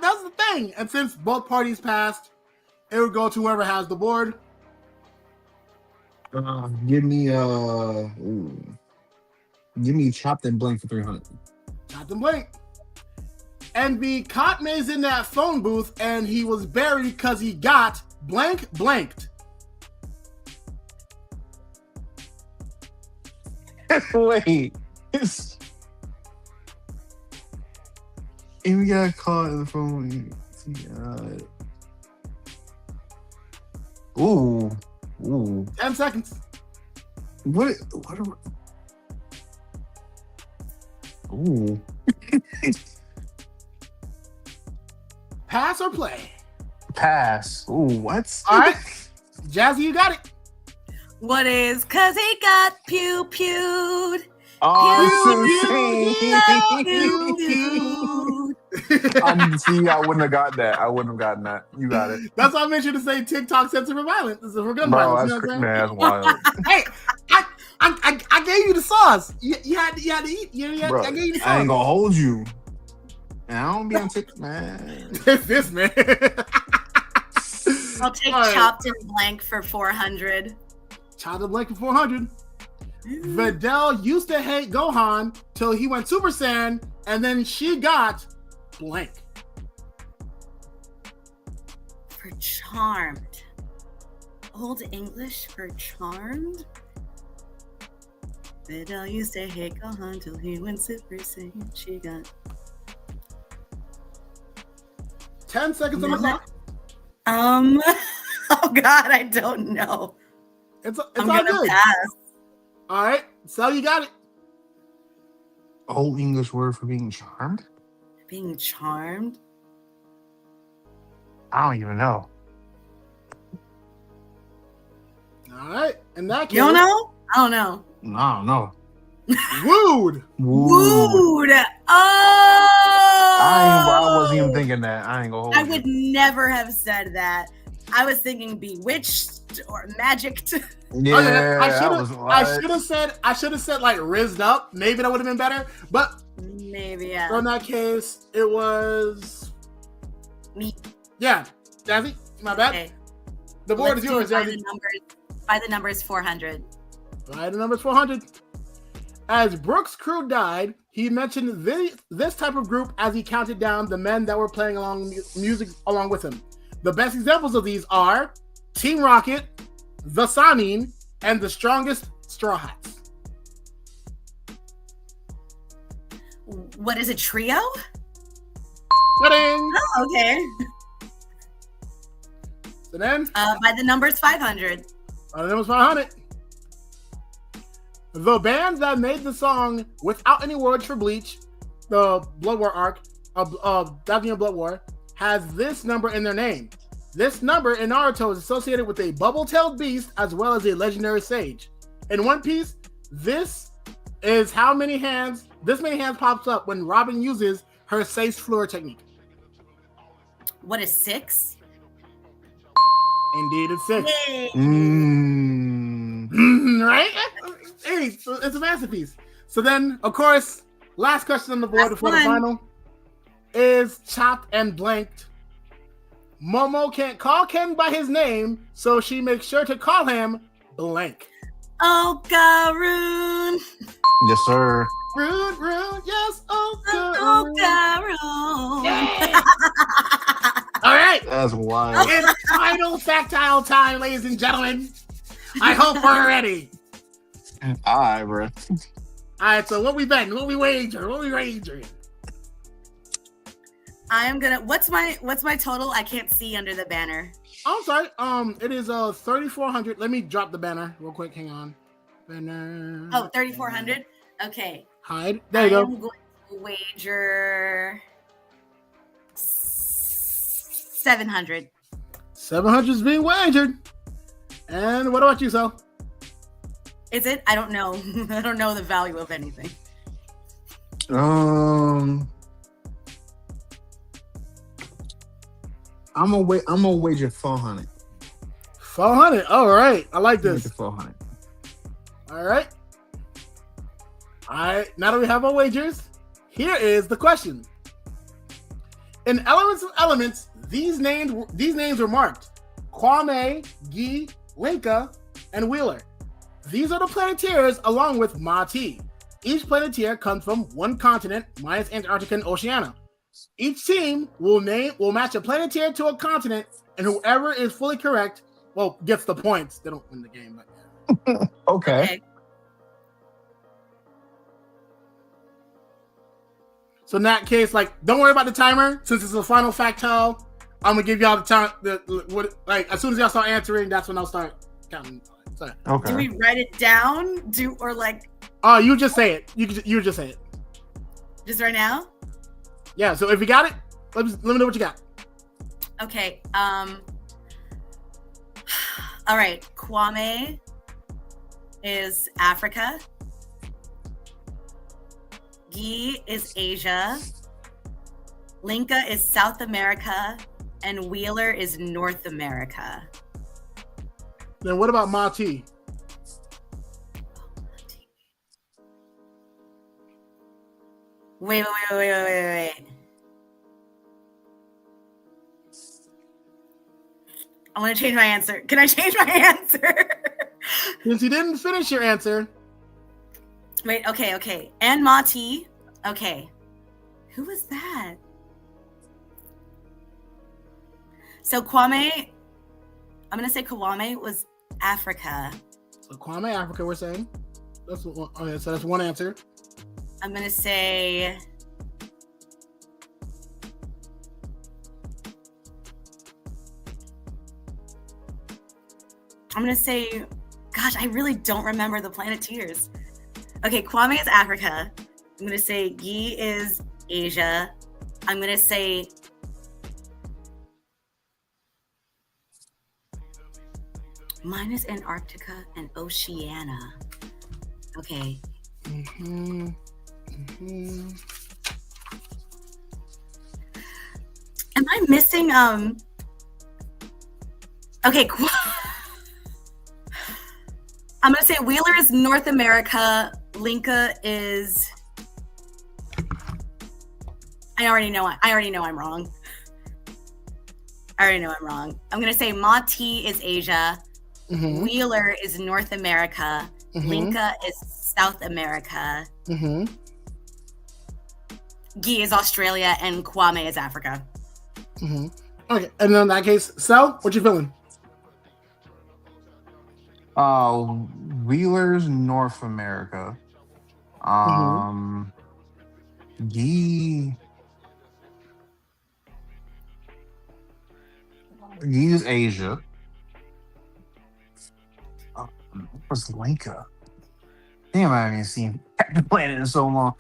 that's the thing. And since both parties passed, it would go to whoever has the board. Give me chopped and blank for 300. Chopped and blank. And the Cotmay's in that phone booth, and he was buried because he got blanked. Wait. And we got caught in the phone. Ooh. 10 seconds. What Ooh. Pass or play? Pass. Ooh, what? All right. Jazzy, you got it. What is, cause he got pew-pewed. I wouldn't have got that. I wouldn't have gotten that. You got it. That's why I mentioned to say TikTok censored for violence. This is for gun Bro, violence. that's, You know that's wild. Hey, I gave you the sauce. You had to eat. Bro, I gave you the sauce. I ain't gonna hold you. And I don't be on TikTok, man. this man. I'll take chopped and blank for 400. Chopped and blank for 400. Videl used to hate Gohan till he went Super Saiyan, and then she got blank. For charmed. Old English for charmed? Videl used to hate Gohan till he went Super Saiyan. She got 10 seconds on the clock. Oh God, I don't know. It's I'm all gonna good. pass. All right, so you got it. Old English word for being charmed? Being charmed? I don't even know. All right, in that case, You don't know? I don't know. No, I don't know. Wooed. Wooed. Oh! I wasn't even thinking that. I ain't gonna hold I you. would never have said that. I was thinking bewitched or magicked. Yeah, I should have said like rizzed up. Maybe that would have been better. But Maybe, yeah. so in that case, it was Me. Yeah, Jazzy, my bad. Okay. The board Let's is yours, do Jazzy. by the numbers 400. By the numbers 400. As Brooks' crew died, he mentioned this type of group as he counted down the men that were playing music along with him. The best examples of these are Team Rocket, The Sanin, and The Strongest Straw Hats. What is a trio? Ta-ding! Oh, okay. So then, By the numbers 500. by the numbers 500. The band that made the song without any words for Bleach, the Blood War arc of Davian Blood War, has this number in their name. This number in Naruto is associated with a bubble-tailed beast as well as a legendary sage. In One Piece, this is how many hands, this many hands pops up when Robin uses her Sage Fleur technique. What is 6? Indeed, it's 6. Right? Hey, so it's a masterpiece. So then, of course, last question on the board before the final is chopped and blanked. Momo can't call Ken by his name, so she makes sure to call him blank. Okaroon. Yes, sir. Rune, yes, Okaroon. Yeah. All right. That's wild. It's final factile time, ladies and gentlemen. I hope we're ready. All right, bro. All right, so what we betting? What we wagering? I am gonna. What's my total? I can't see under the banner. I'm sorry. It is 3,400. Let me drop the banner real quick. Hang on. Banner. Oh, 3,400. Okay. Hide. There you go. I'm going to wager 700. 700 is being wagered. And what about you, Sal? Is it? I don't know. I don't know the value of anything. I'm gonna wager 400. 400. All right. I like this. 400. All right. Now that we have our wagers, here is the question. In Elements of Elements, these names were marked: Kwame, Gi, Linka, and Wheeler. These are the Planeteers along with Ma-Ti. Each Planeteer comes from one continent minus Antarctica and Oceania. Each team will match a Planeteer to a continent, and whoever is fully correct, gets the points. They don't win the game, but yeah. Okay. So in that case, don't worry about the timer. Since it's a final factile, I'm gonna give y'all the time. As soon as y'all start answering, that's when I'll start counting. Sorry. Okay. Do we write it down? You just say it. You just say it. Just right now? Yeah. So if you got it, let me know what you got. Okay. All right. Kwame is Africa. Gi is Asia. Linka is South America. And Wheeler is North America. Then what about Ma-Ti? Wait. I'm going to change my answer. Can I change my answer? Since you didn't finish your answer. Wait, okay. And Ma-Ti. Okay. Who was that? So Kwame, I'm going to say Kwame was Africa. So Kwame, Africa, we're saying. So that's one answer. I'm going to say... Gosh, I really don't remember the Planeteers. Okay, Kwame is Africa. I'm going to say Gi is Asia. I'm going to say... minus Antarctica and Oceania. Okay. Am I missing okay, I'm gonna say Wheeler is North America. Linka is I already know I'm wrong. I'm gonna say Ma-Ti is Asia. Mm-hmm. Wheeler is North America. Mm-hmm. Linka is South America. Mm-hmm. Gi is Australia, and Kwame is Africa. Mm-hmm. Okay, and then in that case, Sal, what you feeling? Wheeler's North America. Gi's Asia. What's Linka? Damn, I haven't seen Captain Planet in so long.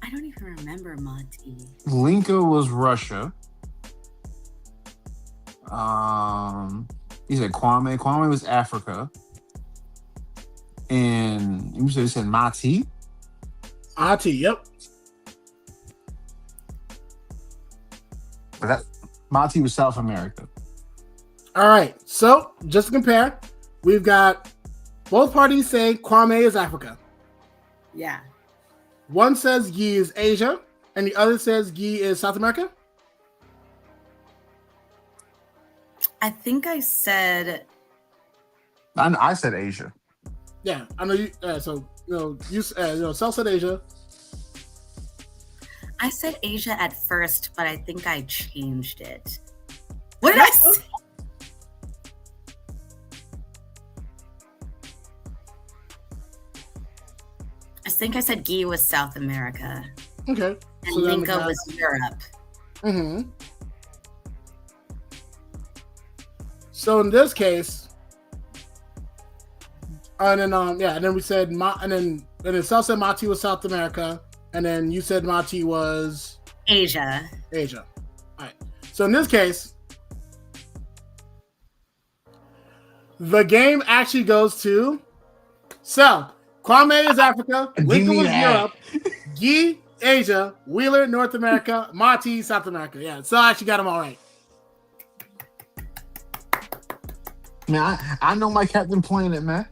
I don't even remember Monty. Linka was Russia. You said Kwame. Kwame was Africa. And you said Mati. Mati, yep. But that Mati was South America. All right. So just to compare, we've got both parties say Kwame is Africa. Yeah. One says Yi is Asia, and the other says Yi is South America. I think I said. I said Asia. Yeah, I know you. South said Asia. I said Asia at first, but I think I changed it. What did I say? I think I said Guy was South America. Okay. And Linka was Europe. Mm-hmm. So in this case, and then we said and then South said Mati was South America, and then you said Mati was Asia. All right. So in this case, the game actually goes to Kwame is Africa, Linka was Europe, Guy Asia, Wheeler North America, Mati South America. Yeah, so I actually got them all right. Man, I know my Captain Planet, man.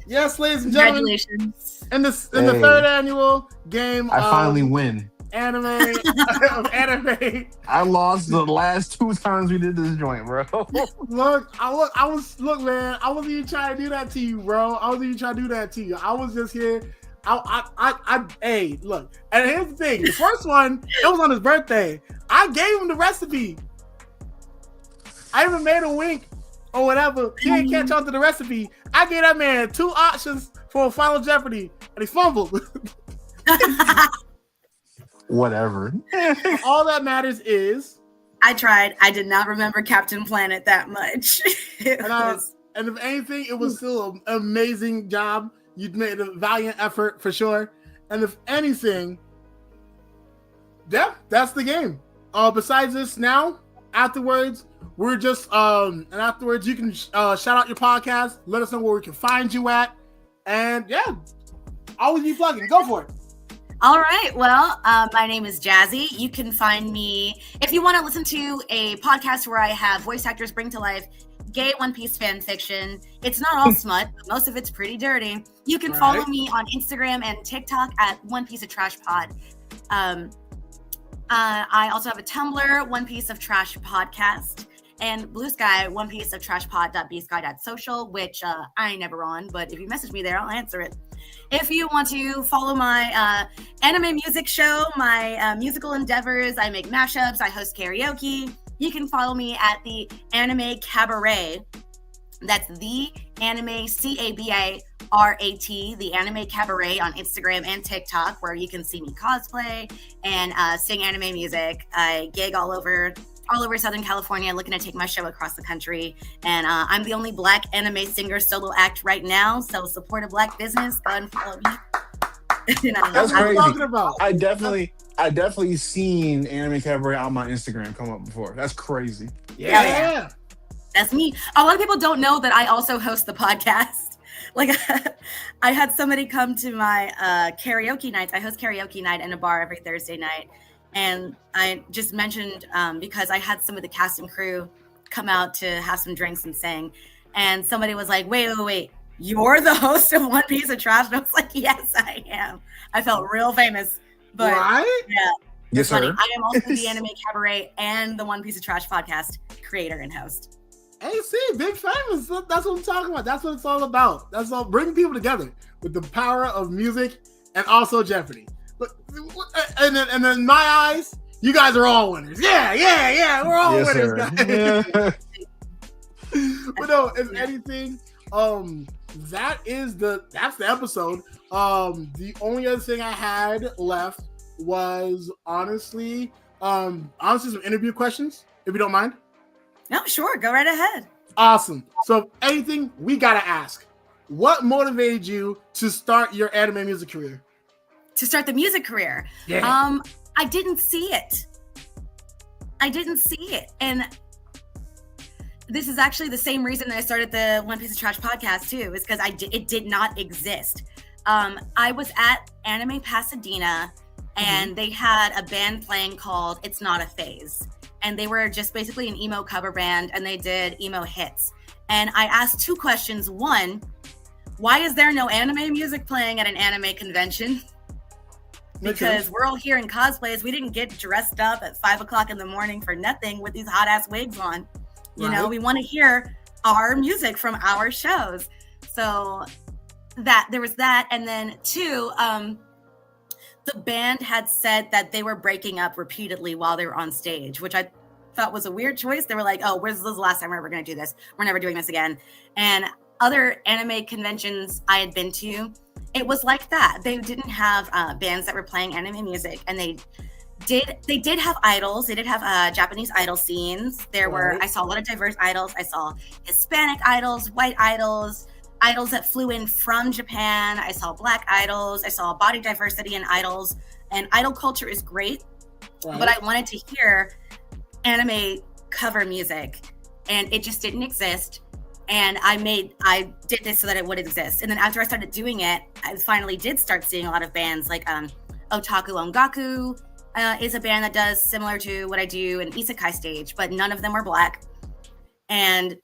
Yes, ladies and gentlemen. Congratulations. In the third annual game, I finally win. Anime. I lost the last 2 times we did this joint, bro. Look, man. I wasn't even trying to do that to you, bro. I was just here. Hey, look. And here's the thing. The first one, it was on his birthday. I gave him the recipe. I even made a wink or whatever. He didn't catch on to the recipe. I gave that man 2 options for a Final Jeopardy, and he fumbled. Whatever. All that matters is I tried. I did not remember Captain Planet that much. And if anything, it was still an amazing job. You made a valiant effort for sure. And if anything, yeah, that's the game. Besides this, now afterwards, we're just and afterwards you can shout out your podcast. Let us know where we can find you at. And yeah, always be plugging. Go for it. All right. Well, my name is Jazzy. You can find me if you want to listen to a podcast where I have voice actors bring to life gay One Piece fan fiction. It's not all smut, but most of it's pretty dirty. You can follow me on Instagram and TikTok at One Piece of Trash Pod. I also have a Tumblr, One Piece of Trash Podcast, and Blue Sky, One Piece of Trash Pod.bsky.social, which I ain't never on, but if you message me there, I'll answer it. If you want to follow my anime music show, my musical endeavors, I make mashups, I host karaoke. You can follow me at the Anime Cabaret. That's the Anime CABARAT, the Anime Cabaret on Instagram and TikTok, where you can see me cosplay and sing anime music. I gig all over Southern California, looking to take my show across the country. And I'm the only Black anime singer solo act right now. So support a Black business. Go ahead and follow me. That's crazy. Talking about. I definitely seen Anime Cabaret on my Instagram come up before. That's crazy. Yeah. That's me. A lot of people don't know that I also host the podcast. Like, I had somebody come to my karaoke nights. I host karaoke night in a bar every Thursday night. And I just mentioned, because I had some of the cast and crew come out to have some drinks and sing. And somebody was like, wait, you're the host of One Piece of Trash? And I was like, yes, I am. I felt real famous. But right? Yeah. Yes, funny. sir. I am also the Anime Cabaret and the One Piece of Trash podcast creator and host. Hey, see, big famous. That's what I'm talking about. That's what it's all about. That's all. Bringing people together with the power of music and also Jeopardy. But and in my eyes, you guys are all winners. Yeah. We're all winners, guys. Yeah. But no, if anything, that's the episode. The only other thing I had left was honestly some interview questions, if you don't mind. No, sure. Go right ahead. Awesome. So anything we gotta ask. What motivated you to start your anime music career? To start the music career? Yeah. I didn't see it. And this is actually the same reason that I started the One Piece of Trash podcast too, is because it did not exist. I was at Anime Pasadena and they had a band playing called It's Not a Phase. And they were just basically an emo cover band and they did emo hits. And I asked 2 questions. One, why is there no anime music playing at an anime convention? Because we're all here in cosplays. We didn't get dressed up at 5:00 in the morning for nothing with these hot ass wigs on. You know, we want to hear our music from our shows. So there was that. And then 2, the band had said that they were breaking up repeatedly while they were on stage, which I thought was a weird choice. They were like, oh, this is the last time we're ever going to do this. We're never doing this again. And other anime conventions I had been to, it was like that. They didn't have bands that were playing anime music, and they did have idols. They did have Japanese idol scenes. I saw a lot of diverse idols. I saw Hispanic idols, white idols that flew in from Japan. I saw Black idols. I saw body diversity in idols, and idol culture is great. But I wanted to hear anime cover music, and it just didn't exist. And I did this so that it would exist. And then after I started doing it, I finally did start seeing a lot of bands like Otaku Ongaku is a band that does similar to what I do in Isekai Stage, but none of them were Black. And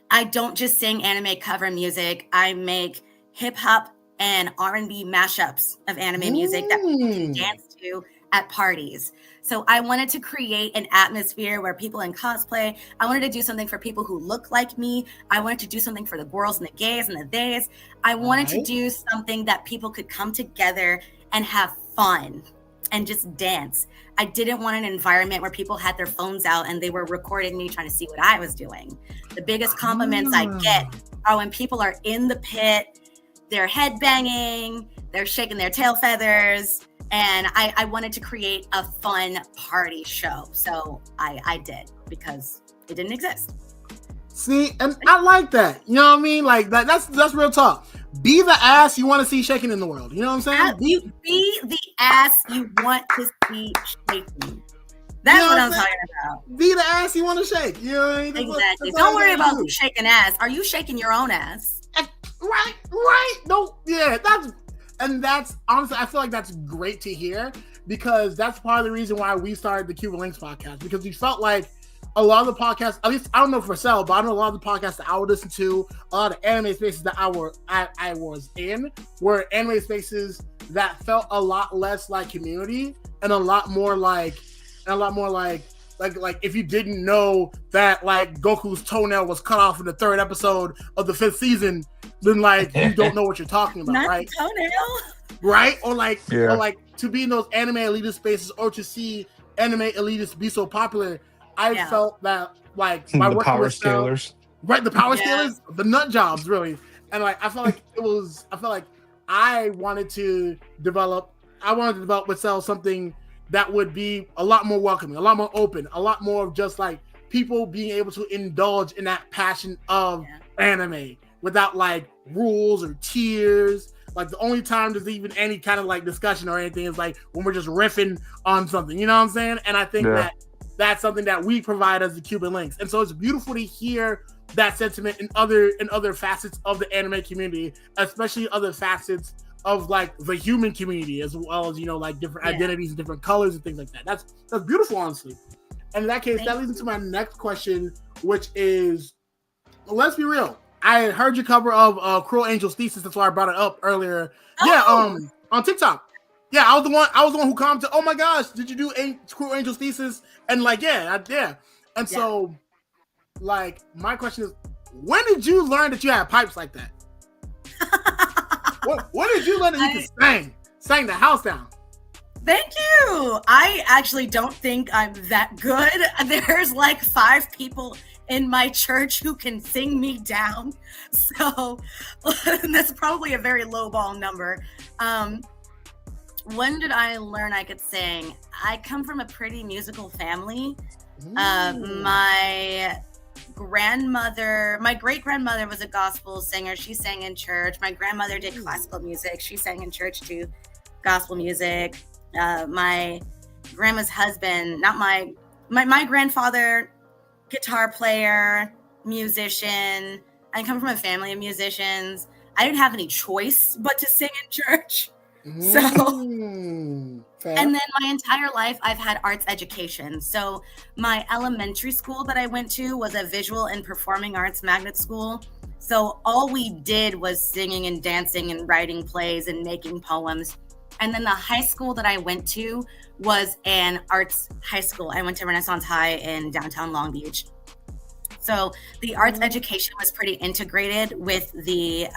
I don't just sing anime cover music. I make hip hop and R&B mashups of anime music that people can dance to at parties. So I wanted to create an atmosphere where people in cosplay, I wanted to do something for people who look like me. I wanted to do something for the girls and the gays and the theys. I wanted to do something that people could come together and have fun and just dance. I didn't want an environment where people had their phones out and they were recording me trying to see what I was doing. The biggest compliments I get are when people are in the pit, they're headbanging, they're shaking their tail feathers. And I wanted to create a fun party show. So I did, because it didn't exist. See, and I like that. You know what I mean? Like that's real talk. Be the ass you want to see shaking in the world. You know what I'm saying? Be the ass you want to see shaking. That's what I'm talking about. Be the ass you want to shake. You know what I mean? Exactly. Don't worry about who's shaking ass. Are you shaking your own ass? Right. No, yeah, that's honestly, I feel like that's great to hear, because that's part of the reason why we started the Cuban Linx podcast, because we felt like a lot of the podcasts, at least I don't know for Sal, but I know a lot of the podcasts that I would listen to, a lot of anime spaces that I was in were anime spaces that felt a lot less like community and a lot more like if you didn't know that like Goku's toenail was cut off in the 3rd episode of the 5th season, then like you don't know what you're talking about. Not right? Toenail. Right? Or to be in those anime elitist spaces, or to see anime elitists be so popular, I felt that like by the working power with scalers. Right, the power scalers, the nut jobs, really. And like I felt like I wanted to develop with Sal something that would be a lot more welcoming, a lot more open, a lot more of just like people being able to indulge in that passion of anime without like rules or tiers. Like the only time there's even any kind of like discussion or anything is like when we're just riffing on something, you know what I'm saying? And I think that's something that we provide as the Cuban Linx. And so it's beautiful to hear that sentiment in other facets of the anime community, especially other facets of like the human community, as well as, you know, like different identities and different colors and things like that. That's beautiful, honestly. And in that case, that leads into my next question, which is, let's be real. I heard your cover of Cruel Angel's Thesis. That's why I brought it up earlier. On TikTok. Yeah, I was the one who commented, "Oh my gosh, did you do Cruel Angel's Thesis?" And like, And so, like, my question is, when did you learn that you had pipes like that? When did you learn that you could sang the house down? Thank you. I actually don't think I'm that good. There's like 5 people in my church who can sing me down. So that's probably a very low ball number. When did I learn I could sing? I come from a pretty musical family. My grandmother, my great-grandmother was a gospel singer. She sang in church. My grandmother did classical music. She sang in church too, gospel music. My grandma's husband, not my grandfather, guitar player, musician. I come from a family of musicians. I didn't have any choice but to sing in church. So, and then my entire life, I've had arts education. So my elementary school that I went to was a visual and performing arts magnet school. So all we did was singing and dancing and writing plays and making poems. And then the high school that I went to was an arts high school. I went to Renaissance High in downtown Long Beach. So the arts education was pretty integrated with the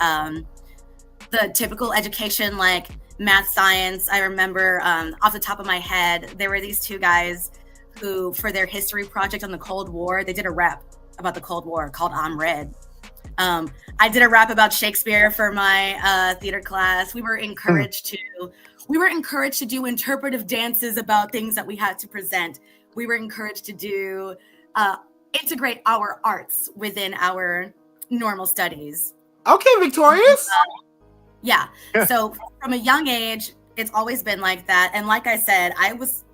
typical education, like math, science. I remember off the top of my head, there were these two guys who, for their history project on the Cold War, they did a rap about the Cold War called I'm Red. I did a rap about Shakespeare for my theater class. We were encouraged to do interpretive dances about things that we had to present. We were encouraged to do integrate our arts within our normal studies. Okay, Victorious. Yeah. So from a young age, it's always been like that. And like I said, I was,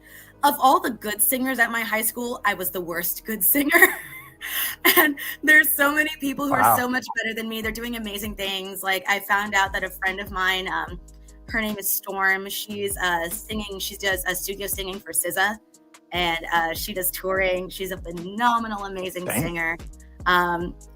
of all the good singers at my high school, I was the worst good singer. And there's so many people who are so much better than me. They're doing amazing things. Like I found out that a friend of mine, her name is Storm. She's singing. She does studio singing for SZA, and she does touring. She's a phenomenal, amazing singer.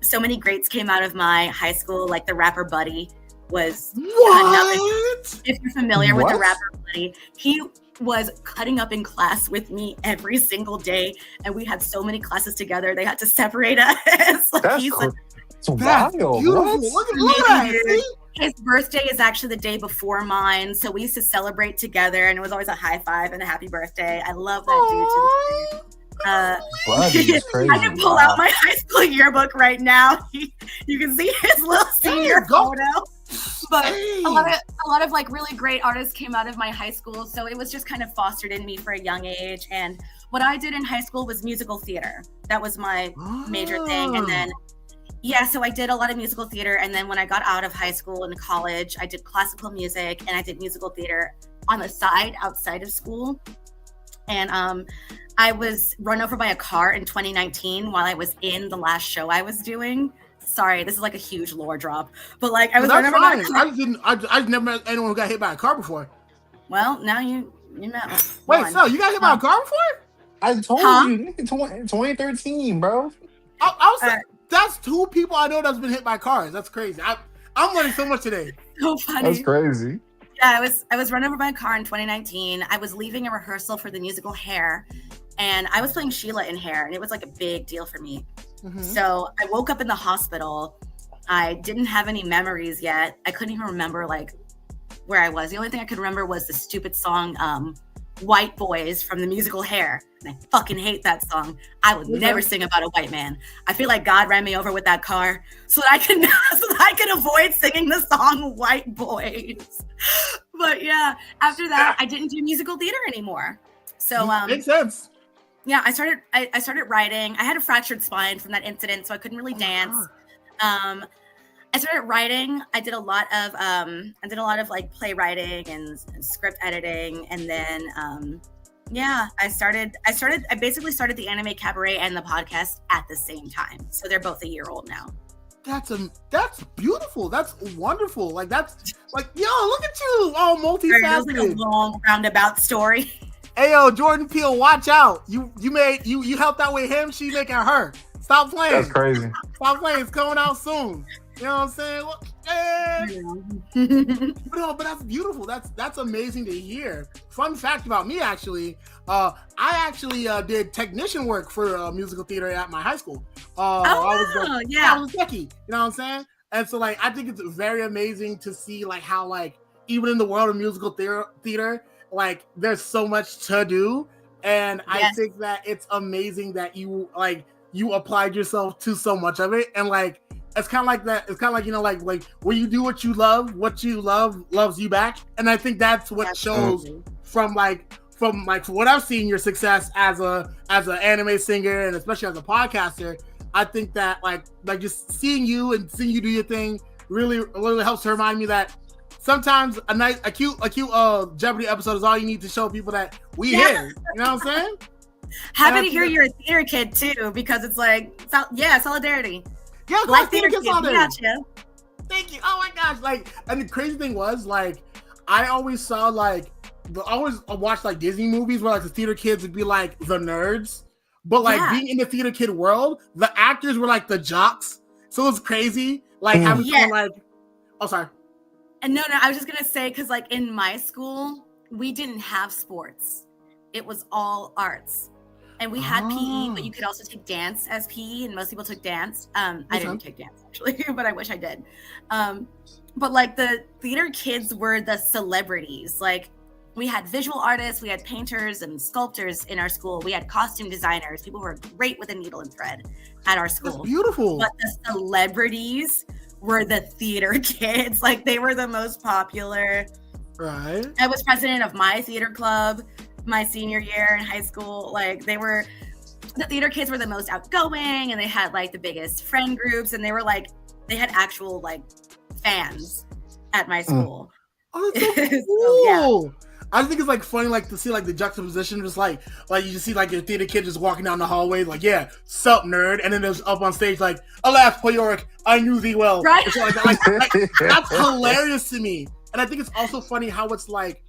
So many greats came out of my high school, like the rapper Buddy was if you're familiar with the rapper Buddy, he was cutting up in class with me every single day, and we had so many classes together they had to separate us. Like, that's wild. Beautiful. Look at that. His birthday is actually the day before mine, so we used to celebrate together, and it was always a high five and a happy birthday. I love that dude too. I can pull out my high school yearbook right now. You can see his little senior photo. But a lot of like really great artists came out of my high school, so it was just kind of fostered in me for a young age. And what I did in high school was musical theater. That was my major thing. And then so I did a lot of musical theater. And then when I got out of high school and college, I did classical music and I did musical theater on the side outside of school. And I was run over by a car in 2019 while I was in the last show I was doing. Sorry, this is like a huge lore drop, but like I was run over by a car. I've never met anyone who got hit by a car before. Well, now you met one. Wait, so you got hit by a car before? I told you, 2013, bro. I was that's two people I know that's been hit by cars. That's crazy. I'm learning so much today. So funny. That's crazy. Yeah, I was run over by a car in 2019. I was leaving a rehearsal for the musical Hair, and I was playing Sheila in Hair, and it was like a big deal for me. Mm-hmm. So I woke up in the hospital. I didn't have any memories yet. I couldn't even remember like where I was. The only thing I could remember was the stupid song White Boys from the musical Hair. And I fucking hate that song. I would never sing about a white man. I feel like God ran me over with that car so that I can avoid singing the song White Boys. But yeah, after that, I didn't do musical theater anymore. So makes sense. Yeah, I started writing. I had a fractured spine from that incident, so I couldn't really dance. I started writing. I did a lot of like playwriting and script editing, and then I basically started the Anime Cabaret and the podcast at the same time. So they're both a year old now. That's beautiful. That's wonderful. Like that's like, yo, look at you, all multifaceted. That's like a long roundabout story. Hey yo, Jordan Peele, watch out. You helped out with him, she making her. Stop playing. That's crazy. Stop playing. It's coming out soon. You know what I'm saying? But that's beautiful. That's amazing to hear. Fun fact about me, actually. I actually did technician work for musical theater at my high school. I was lucky. You know what I'm saying? And so like I think it's very amazing to see like how like even in the world of musical theater, like there's so much to do. And I think that it's amazing that you applied yourself to so much of it. And like it's kind of like that. It's kind of like, you know, like when you do what you love loves you back. And I think that's what shows from what I've seen your success as an anime singer and especially as a podcaster. I think that like just seeing you do your thing really helps to remind me that sometimes a cute Jeopardy episode is all you need to show people that we here. You know what I'm saying? Happy to hear you're a theater kid too, because it's like, solidarity. Yeah, Black theater kids, gotcha. Thank you. Oh my gosh! Like, and the crazy thing was, like, I always saw like, I always watched like Disney movies where like the theater kids would be like the nerds, but like being in the theater kid world, the actors were like the jocks. So it was crazy, like having someone like, oh sorry. And no, I was just gonna say, because like in my school, we didn't have sports; it was all arts. And we had PE, but you could also take dance as PE, and most people took dance. I didn't take dance actually, but I wish I did. But like the theater kids were the celebrities. Like we had visual artists, we had painters and sculptors in our school. We had costume designers, people who were great with a needle and thread at our school. That's beautiful. But the celebrities were the theater kids. Like they were the most popular. Right. I was president of my theater club my senior year in high school. Like the theater kids were the most outgoing, and they had like the biggest friend groups, and they had actual like fans at my school. Oh, that's so cool. So, I think it's like funny, like to see like the juxtaposition, just like you just see like your theater kid just walking down the hallway, like, yeah, sup nerd, and then there's up on stage like, alas, Poyoric, I knew thee well. Right. Like that's hilarious to me. And I think it's also funny how it's like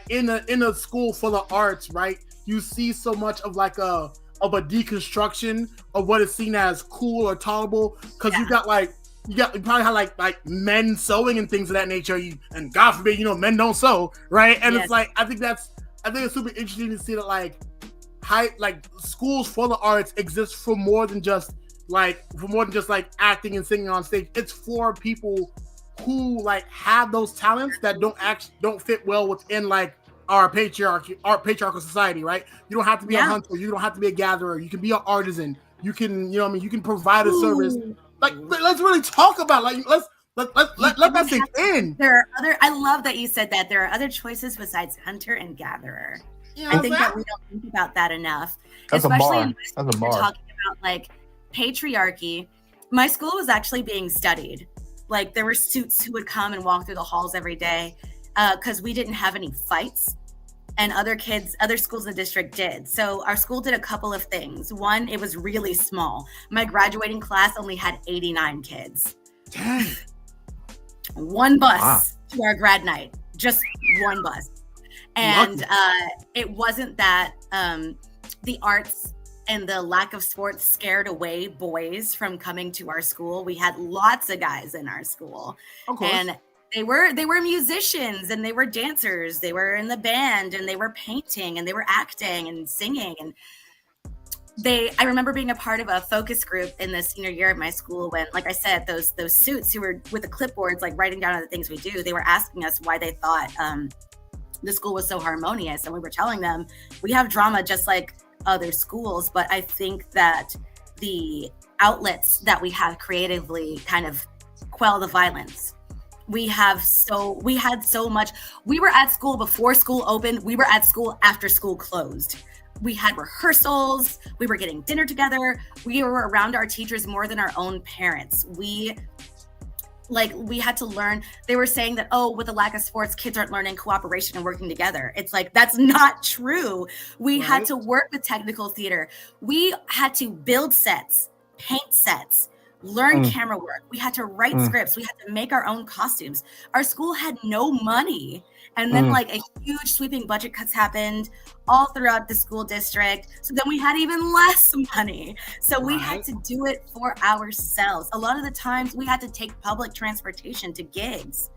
in a school full of arts, right? You see so much of like a deconstruction of what is seen as cool or tolerable, because you probably have like men sewing and things of that nature. And God forbid, men don't sew, right? And it's like I think it's super interesting to see that like schools full of arts exist for more than just like acting and singing on stage. It's for people who like have those talents that don't fit well within like our patriarchal society, right? You don't have to be a hunter, you don't have to be a gatherer, you can be an artisan, you can you can provide a service. Like let's really talk about let's let that sink in. There are I love that you said that there are other choices besides hunter and gatherer. I think that we don't think about that enough. That's especially a bar. When we're talking about like patriarchy. My school was actually being studied. Like there were suits who would come and walk through the halls every day because we didn't have any fights, and other schools in the district did. So our school did a couple of things. One, it was really small. My graduating class only had 89 kids. Dang. One bus to our grad night, just one bus. And it wasn't that the arts and the lack of sports scared away boys from coming to our school. We had lots of guys in our school. Of course. And they were musicians, and they were dancers. They were in the band, and they were painting, and they were acting and singing. And I remember being a part of a focus group in the senior year of my school when, like I said, those suits who were with the clipboards, like writing down all the things we do, they were asking us why they thought the school was so harmonious. And we were telling them, we have drama just like other schools, but I think that the outlets that we have creatively kind of quell the violence. We had so much. We were at school before school opened. We were at school after school closed. We had rehearsals. We were getting dinner together. We were around our teachers more than our own parents. We had to learn. They were saying that, with the lack of sports, kids aren't learning cooperation and working together. It's like, that's not true. We had to work with technical theater. We had to build sets, paint sets, learn camera work. We had to write scripts. We had to make our own costumes. Our school had no money. And then like a huge sweeping budget cuts happened all throughout the school district. So then we had even less money. So we had to do it for ourselves. A lot of the times we had to take public transportation to gigs.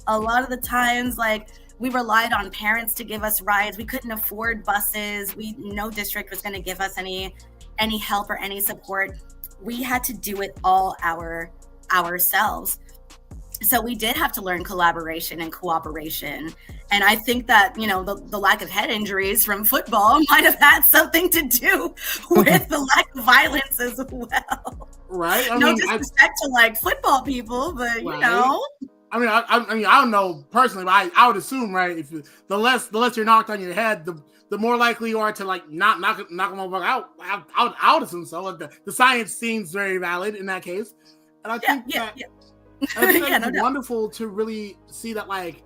A lot of the times, like, we relied on parents to give us rides. We couldn't afford buses. No district was going to give us any help or any support. We had to do it all ourselves. So we did have to learn collaboration and cooperation. And I think that, the lack of head injuries from football might have had something to do with the lack of violence as well. Right. No disrespect to like football people, but I don't know personally, but I would assume, right, if the less you're knocked on your head, the the more likely you are to like not knock them out of some. So like the science seems very valid in that case, and I think it's wonderful to really see that like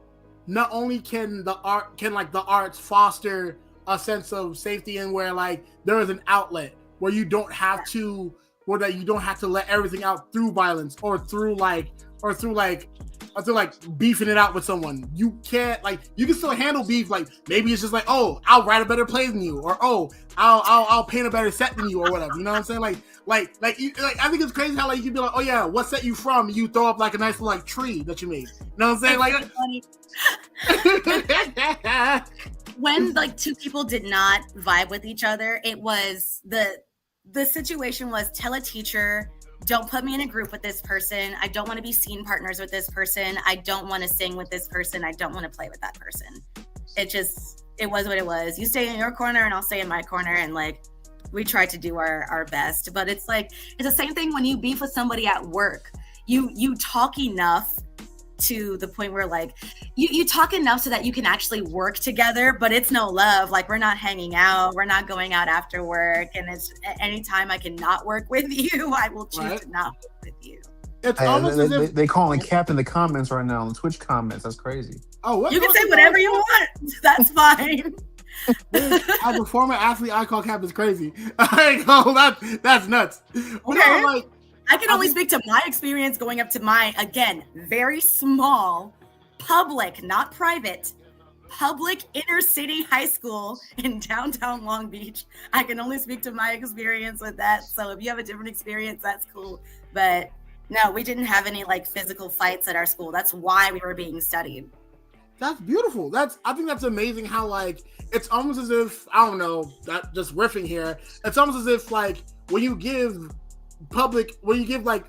not only can the arts foster a sense of safety and where like there is an outlet where you don't have to let everything out through violence or through beefing it out with someone. You can't you can still handle beef. Like maybe it's just like, oh, I'll write a better play than you, or oh, I'll paint a better set than you, or whatever. You know what I'm saying? I think it's crazy how you can be like, oh yeah, what set you from? You throw up like a nice little tree that you made. You know what I'm saying? Funny. When two people did not vibe with each other, it was the situation was tell a teacher, don't put me in a group with this person. I don't want to be scene partners with this person. I don't want to sing with this person. I don't want to play with that person. It was what it was. You stay in your corner and I'll stay in my corner. And we try to do our best, but it's the same thing when you beef with somebody at work. You talk enough to the point where you talk enough so that you can actually work together, but it's no love. We're not hanging out, we're not going out after work, and it's anytime I can not work with you, I will choose to not work with you. It's almost as if they calling Cap in the comments right now, in the Twitch comments. That's crazy. Oh, you can say whatever you want. That's fine. As a former athlete, I call Cap is crazy. That's nuts. Okay. I can only speak to my experience going up to my, again, very small, public, not private, public inner city high school in downtown Long Beach. I can only speak to my experience with that. So if you have a different experience, that's cool. But no, we didn't have any physical fights at our school. That's why we were being studied. That's beautiful. I think that's amazing how it's almost as if, I don't know, that just riffing here. It's almost as if when you give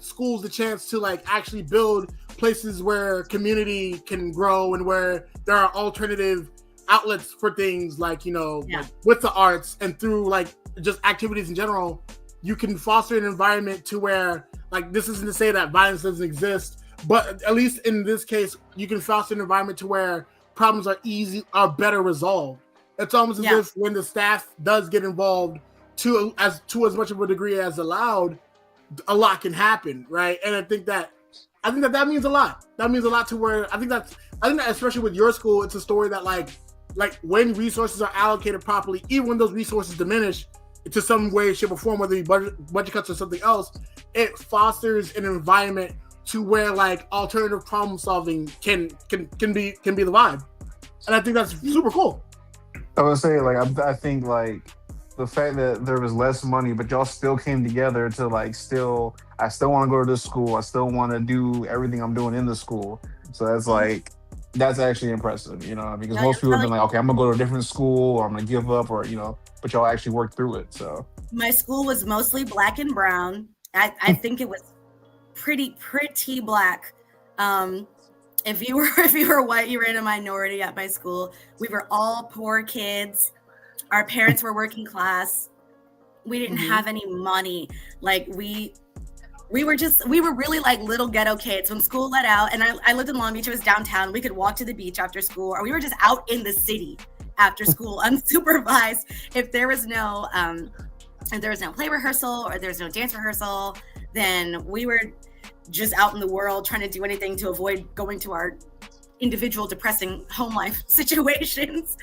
schools the chance to actually build places where community can grow and where there are alternative outlets for things with the arts and through just activities in general, you can foster an environment to where this isn't to say that violence doesn't exist, but at least in this case, you can foster an environment to where problems are better resolved. It's almost as if when the staff does get involved to as much of a degree as allowed, a lot can happen, right? And I think that means a lot. That means a lot to where I think that especially with your school, it's a story that when resources are allocated properly, even when those resources diminish to some way, shape, or form, whether it be budget cuts or something else, it fosters an environment to where alternative problem solving can be the vibe. And I think that's super cool. I would say I think the fact that there was less money, but y'all still came together to I still want to go to this school. I still want to do everything I'm doing in the school. So that's actually impressive, because most people have been okay, I'm gonna go to a different school, or I'm gonna give up, or but y'all actually worked through it. So my school was mostly black and brown. I think it was pretty black. If you were white, you were in a minority at my school. We were all poor kids. Our parents were working class. We didn't have any money. We were really little ghetto kids. When school let out, and I lived in Long Beach, it was downtown. We could walk to the beach after school, or we were just out in the city after school, unsupervised. If there was no play rehearsal or there was no dance rehearsal, then we were just out in the world trying to do anything to avoid going to our individual depressing home life situations.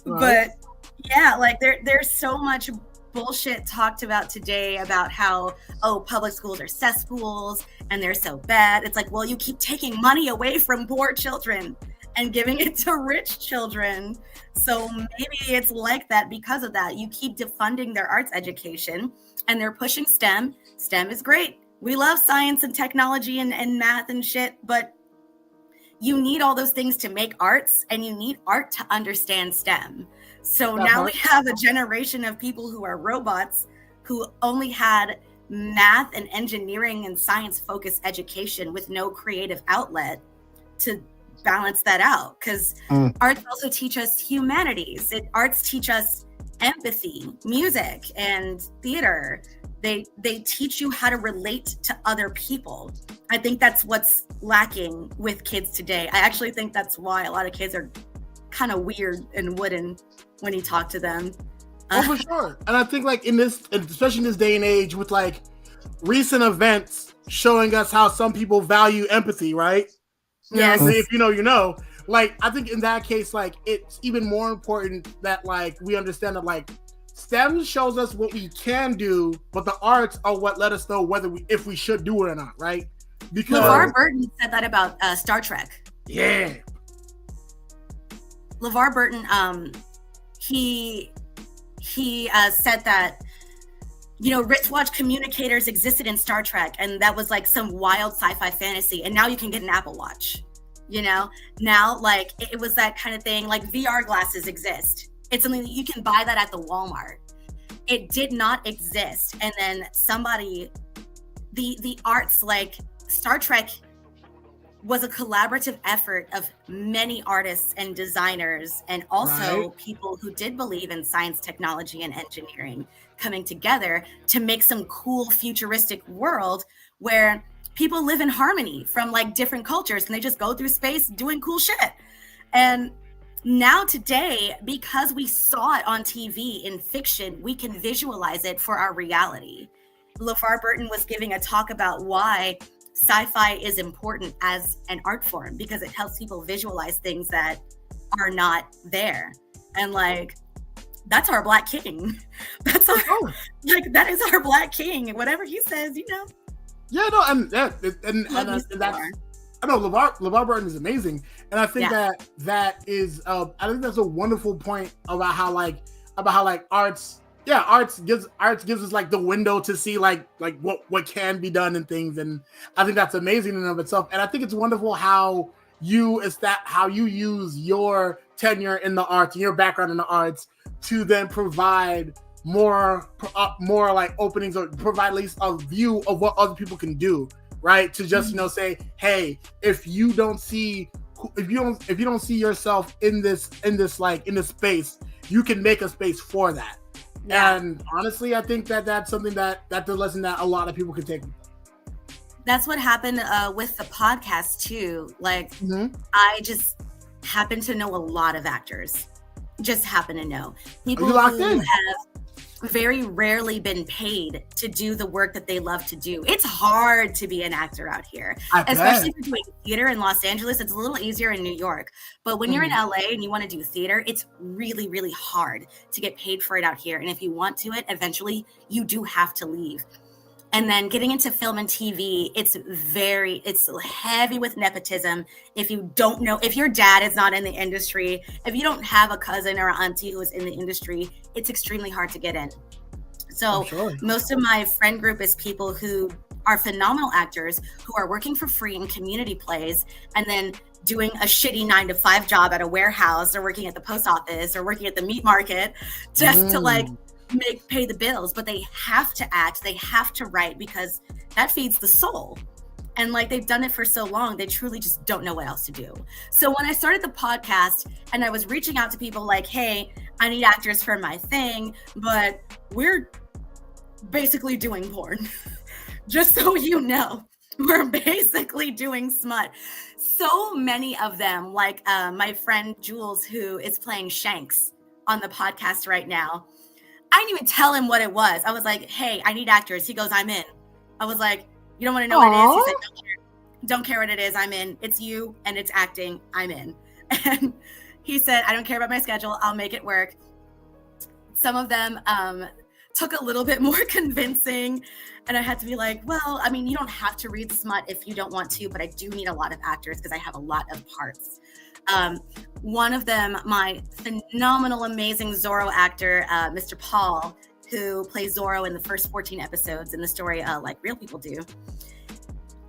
Right. But yeah, there's so much bullshit talked about today about how, public schools are cesspools and they're so bad. It's well, you keep taking money away from poor children and giving it to rich children. So maybe it's like that because of that. You keep defunding their arts education and they're pushing STEM. STEM is great. We love science and technology and math and shit, but you need all those things to make arts, and you need art to understand STEM. So now we have a generation of people who are robots who only had math and engineering and science focused education with no creative outlet to balance that out. Because arts also teach us humanities. Arts teach us empathy, music, and theater. They teach you how to relate to other people. I think that's what's lacking with kids today. I actually think that's why a lot of kids are kind of weird and wooden when he talked to them. Oh, for sure. And I think like in this, especially in this day and age with like recent events showing us how some people value empathy, right? Yes. If you know, you know. Like, I think in that case, like, it's even more important that, like, we understand that, like, STEM shows us what we can do, but the arts are what let us know if we should do it or not, right? Because LeVar Burton said that about Star Trek. Yeah. LeVar Burton, he said that, you know, wristwatch communicators existed in Star Trek, and that was like some wild sci-fi fantasy, and now you can get an Apple Watch. You know, now like it was that kind of thing. Like VR glasses exist. It's something that you can buy that at the Walmart. It did not exist, and then somebody, the arts, like Star Trek was a collaborative effort of many artists and designers, and also people who did believe in science, technology, and engineering coming together to make some cool futuristic world where people live in harmony from like different cultures, and they just go through space doing cool shit. And now today, because we saw it on TV in fiction, we can visualize it for our reality. LeVar Burton was giving a talk about why sci-fi is important as an art form, because it helps people visualize things that are not there. And like, that's our Black King. That's our, like, that is our Black King. Whatever he says, you know. Yeah, no, and that's I know LeVar Burton is amazing, and I think that is I think that's a wonderful point about how arts gives us like the window to see like what can be done and things, and I think that's amazing in and of itself. And I think it's wonderful how you use your tenure in the arts and your background in the arts to then provide more like openings, or provide at least a view of what other people can do, right? To just say, hey, if you don't see yourself in this space, you can make a space for that. Yeah. And honestly, I think that's something that's a lesson that a lot of people can take. That's what happened with the podcast too. Like, I just happen to know a lot of actors. Just happen to know people who have very rarely been paid to do the work that they love to do. It's hard to be an actor out here, especially if you're doing theater in Los Angeles. It's a little easier in New York, but when you're in LA and you want to do theater, it's really, really hard to get paid for it out here. And if you want to it, eventually you do have to leave. And then getting into film and TV, it's heavy with nepotism. If you don't know, if your dad is not in the industry, if you don't have a cousin or an auntie who is in the industry, it's extremely hard to get in. So most of my friend group is people who are phenomenal actors who are working for free in community plays, and then doing a shitty 9-to-5 job at a warehouse, or working at the post office, or working at the meat market just to like pay the bills. But they have to act, they have to write, because that feeds the soul. And like, they've done it for so long, they truly just don't know what else to do. So when I started the podcast and I was reaching out to people like, hey, I need actors for my thing, but we're basically doing porn. Just so you know, we're basically doing smut. So many of them, like my friend Jules, who is playing Shanks on the podcast right now, I didn't even tell him what it was. I was like, hey, I need actors. He goes, I'm in. I was like, you don't want to know what it is? He said, don't care what it is. I'm in. It's you and it's acting. I'm in. And he said, I don't care about my schedule. I'll make it work. Some of them took a little bit more convincing. And I had to be like, well, I mean, you don't have to read smut if you don't want to, but I do need a lot of actors because I have a lot of parts. One of them, my phenomenal, amazing Zorro actor, Mr. Paul, who plays Zorro in the first 14 episodes in the story Like Real People Do.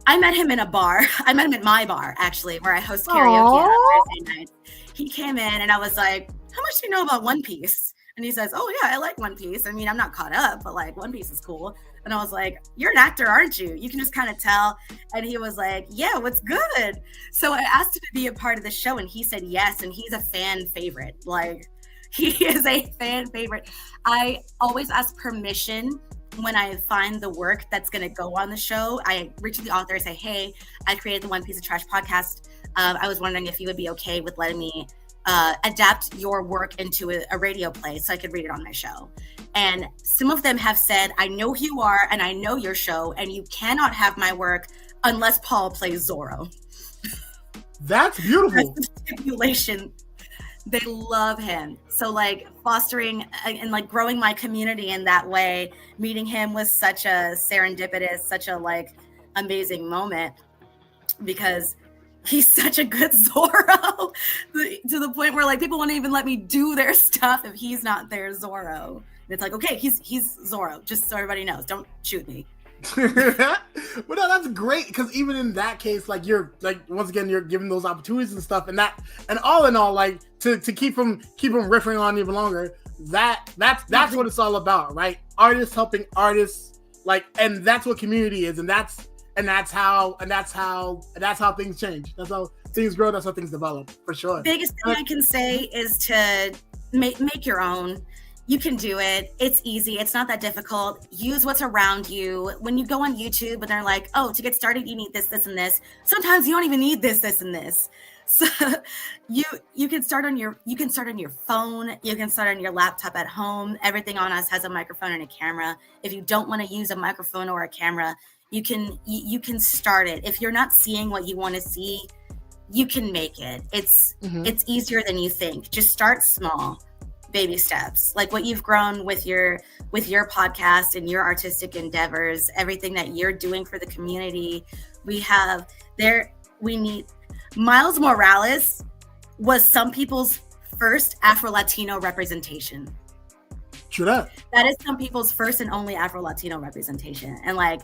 I met him in a bar. I met him at my bar, actually, where I host karaoke on Thursday nights. He came in and I was like, how much do you know about One Piece? And he says, oh yeah, I like One Piece. I mean, I'm not caught up, but like One Piece is cool. And I was like, you're an actor, aren't you? You can just kind of tell. And he was like, yeah, what's good? So I asked him to be a part of the show and he said yes. And he's a fan favorite. Like, he is a fan favorite. I always ask permission when I find the work that's going to go on the show. I reach out to the author and say, hey, I created the One Piece of Trash podcast. I was wondering if you would be okay with letting me adapt your work into a radio play so I could read it on my show. And some of them have said, I know who you are and I know your show, and you cannot have my work unless Paul plays Zorro. That's beautiful. That's the stipulation. They love him. So like fostering and like growing my community in that way, meeting him was such a serendipitous, such a like amazing moment, because he's such a good Zorro to the point where like people won't even let me do their stuff if he's not their Zorro. And it's like, okay, he's Zorro, just so everybody knows. Don't shoot me. But no, that's great, because even in that case, like you're like once again you're giving those opportunities and stuff, and that, and all in all, like to keep them riffing on even longer. That's what it's all about, right? Artists helping artists, like, and that's what community is, and that's how things change. That's how things grow. That's how things develop, for sure. Biggest thing I can say is to make your own. You can do it. It's easy. It's not that difficult. Use what's around you. When you go on YouTube and they're like, oh, to get started, you need this, this, and this. Sometimes you don't even need this, this, and this. So you can start on your phone. You can start on your laptop at home. Everything on us has a microphone and a camera. If you don't want to use a microphone or a camera, you can start it. If you're not seeing what you want to see, you can make it. It's easier than you think. Just start small. Baby steps, like what you've grown with your podcast and your artistic endeavors, everything that you're doing for the community. We need Miles Morales was some people's first Afro-Latino representation. True that. That is some people's first and only Afro-Latino representation. And like,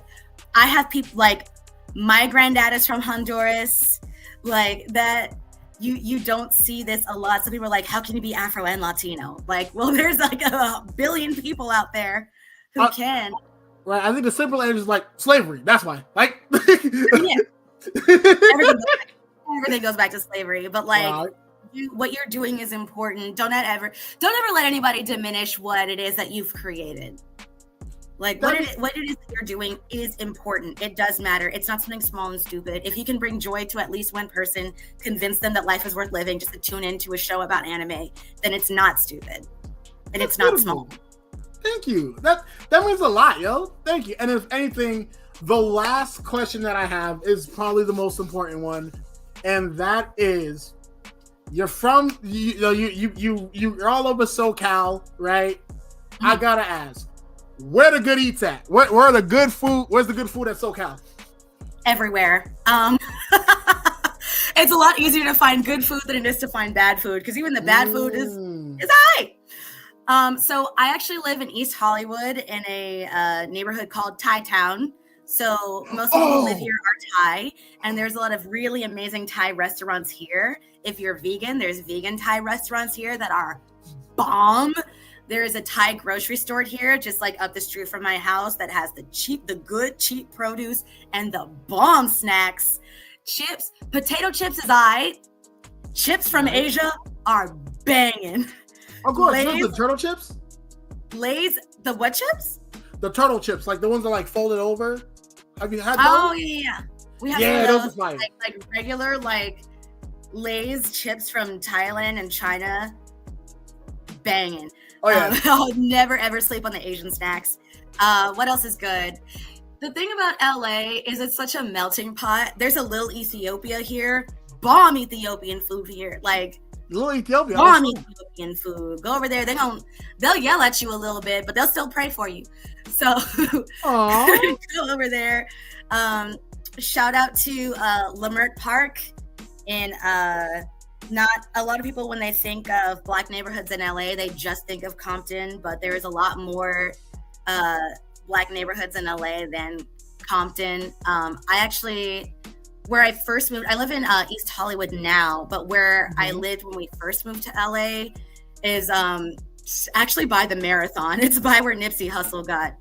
I have people like my granddad is from Honduras, like that. You don't see this a lot. Some people are like, how can you be Afro and Latino? Like, well, there's like a billion people out there who can. Right. I think the simple answer is like slavery. That's why. Like, yeah. Everything goes back to slavery. But like, what you're doing is important. Don't ever let anybody diminish what it is that you've created. Like what it is that you're doing is important. It does matter. It's not something small and stupid. If you can bring joy to at least one person, convince them that life is worth living just to tune into a show about anime, then it's not stupid. And it's not small. Thank you. That means a lot, yo. Thank you. And if anything, the last question that I have is probably the most important one. And that is, you're from you're all over SoCal, right? Mm-hmm. I gotta ask. Where the good eats at? Where the good food? Where's the good food at SoCal? Everywhere. It's a lot easier to find good food than it is to find bad food, because even the bad food is high. So I actually live in East Hollywood in a neighborhood called Thai Town. So most people who live here are Thai, and there's a lot of really amazing Thai restaurants here. If you're vegan, there's vegan Thai restaurants here that are bomb. There is a Thai grocery store here, just like up the street from my house, that has the good cheap produce and the bomb snacks. Chips, potato chips is chips from Asia are banging. Oh, good. The turtle chips? Lay's, the what chips? The turtle chips, like the ones that like folded over. Have you had those? Oh yeah, we have those are fine. Like regular like Lay's chips from Thailand and China, banging. Oh yeah. I'll never ever sleep on the Asian snacks. What else is good? The thing about LA is it's such a melting pot. There's a little Ethiopia here. Bomb Ethiopian food here. Like little Ethiopia. Bomb Ethiopian food. Go over there. They'll yell at you a little bit, but they'll still pray for you. So go over there. Shout out to Lamert Park in not a lot of people, when they think of Black neighborhoods in LA, they just think of Compton, but there is a lot more Black neighborhoods in LA than Compton. Where I first moved, I live in East Hollywood now, but where I lived when we first moved to LA is actually by the Marathon. It's by where Nipsey Hussle got,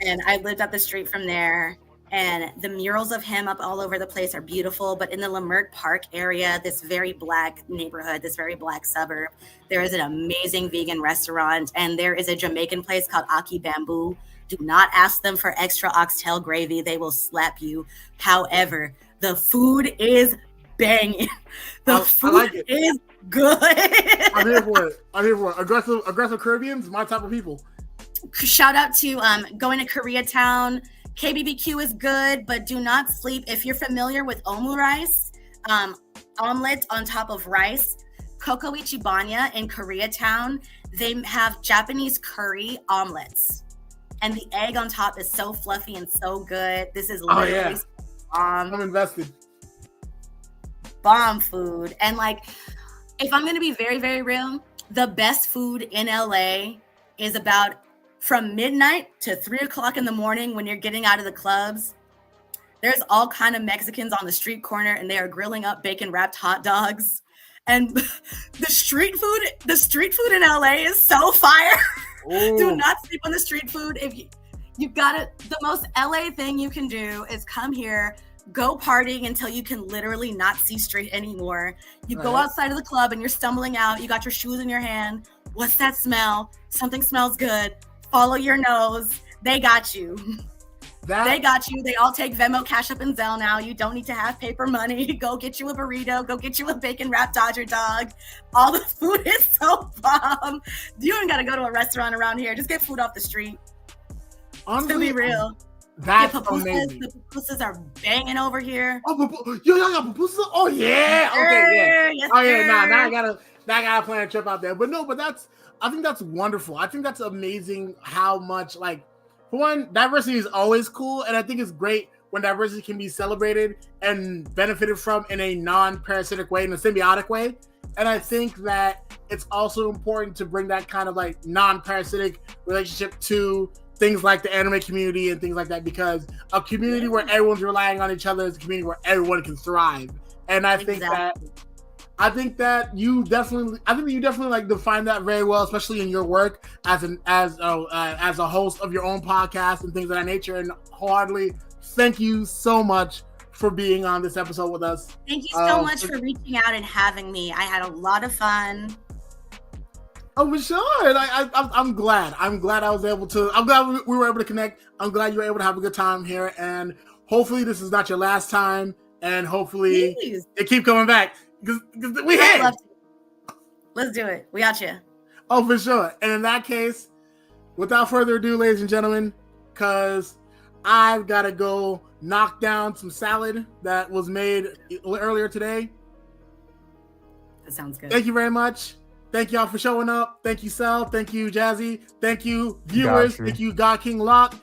and I lived up the street from there. And the murals of him up all over the place are beautiful. But in the Lamert Park area, this very Black neighborhood, this very Black suburb, there is an amazing vegan restaurant. And there is a Jamaican place called Aki Bamboo. Do not ask them for extra oxtail gravy. They will slap you. However, the food is banging. The food like it. is good. I'm here for it. Aggressive Caribbeans, my type of people. Shout out to going to Koreatown. KBBQ is good, but do not sleep. If you're familiar with omu rice, omelet on top of rice, Koko Ichibanya in Koreatown, they have Japanese curry omelets. And the egg on top is so fluffy and so good. This is literally I'm invested. Bomb food. And like, if I'm going to be very, very real, the best food in LA is about from midnight to 3 o'clock in the morning when you're getting out of the clubs. There's all kind of Mexicans on the street corner and they are grilling up bacon wrapped hot dogs. And the street food in LA is so fire. Do not sleep on the street food. If you got it, the most LA thing you can do is come here, go partying until you can literally not see straight anymore. You go outside of the club and you're stumbling out. You got your shoes in your hand. What's that smell? Something smells good. Follow your nose. They got you. They got you. They all take Venmo, Cash App, and Zelle now. You don't need to have paper money. Go get you a burrito. Go get you a bacon wrapped Dodger dog. All the food is so bomb. You ain't got to go to a restaurant around here. Just get food off the street. Honestly, to be real. That's amazing. The pupusas are banging over here. Oh, y'all got pupusas? Oh yeah. Okay, yeah. Yes, oh yeah. Now I gotta plan a trip out there. But no, I think that's wonderful. I think that's amazing how much, like, for one, diversity is always cool, and I think it's great when diversity can be celebrated and benefited from in a non-parasitic way, in a symbiotic way. And I think that it's also important to bring that kind of like non-parasitic relationship to things like the anime community and things like that, because a community where everyone's relying on each other is a community where everyone can thrive. And I think that you definitely like define that very well, especially in your work as a host of your own podcast and things of that nature. And wholeheartedly, thank you so much for being on this episode with us. Thank you so much for reaching out and having me. I had a lot of fun. Oh, for sure. And I'm glad. I'm glad we were able to connect. I'm glad you were able to have a good time here. And hopefully this is not your last time. And hopefully it keep coming back. Because we here. Let's do it. We got you. Oh, for sure. And in that case, without further ado, ladies and gentlemen, because I've got to go knock down some salad that was made earlier today. That sounds good. Thank you very much. Thank y'all for showing up. Thank you, Sel. Thank you, Jazzy. Thank you, viewers. Thank you, God King Lock.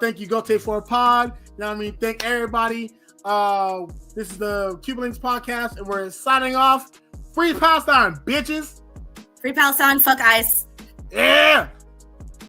Thank you, Gote for a Pod. You know what I mean? Thank everybody. This is the Cuban Linx podcast, and we're signing off. Free Palestine, bitches. Free Palestine. Fuck ICE. Yeah.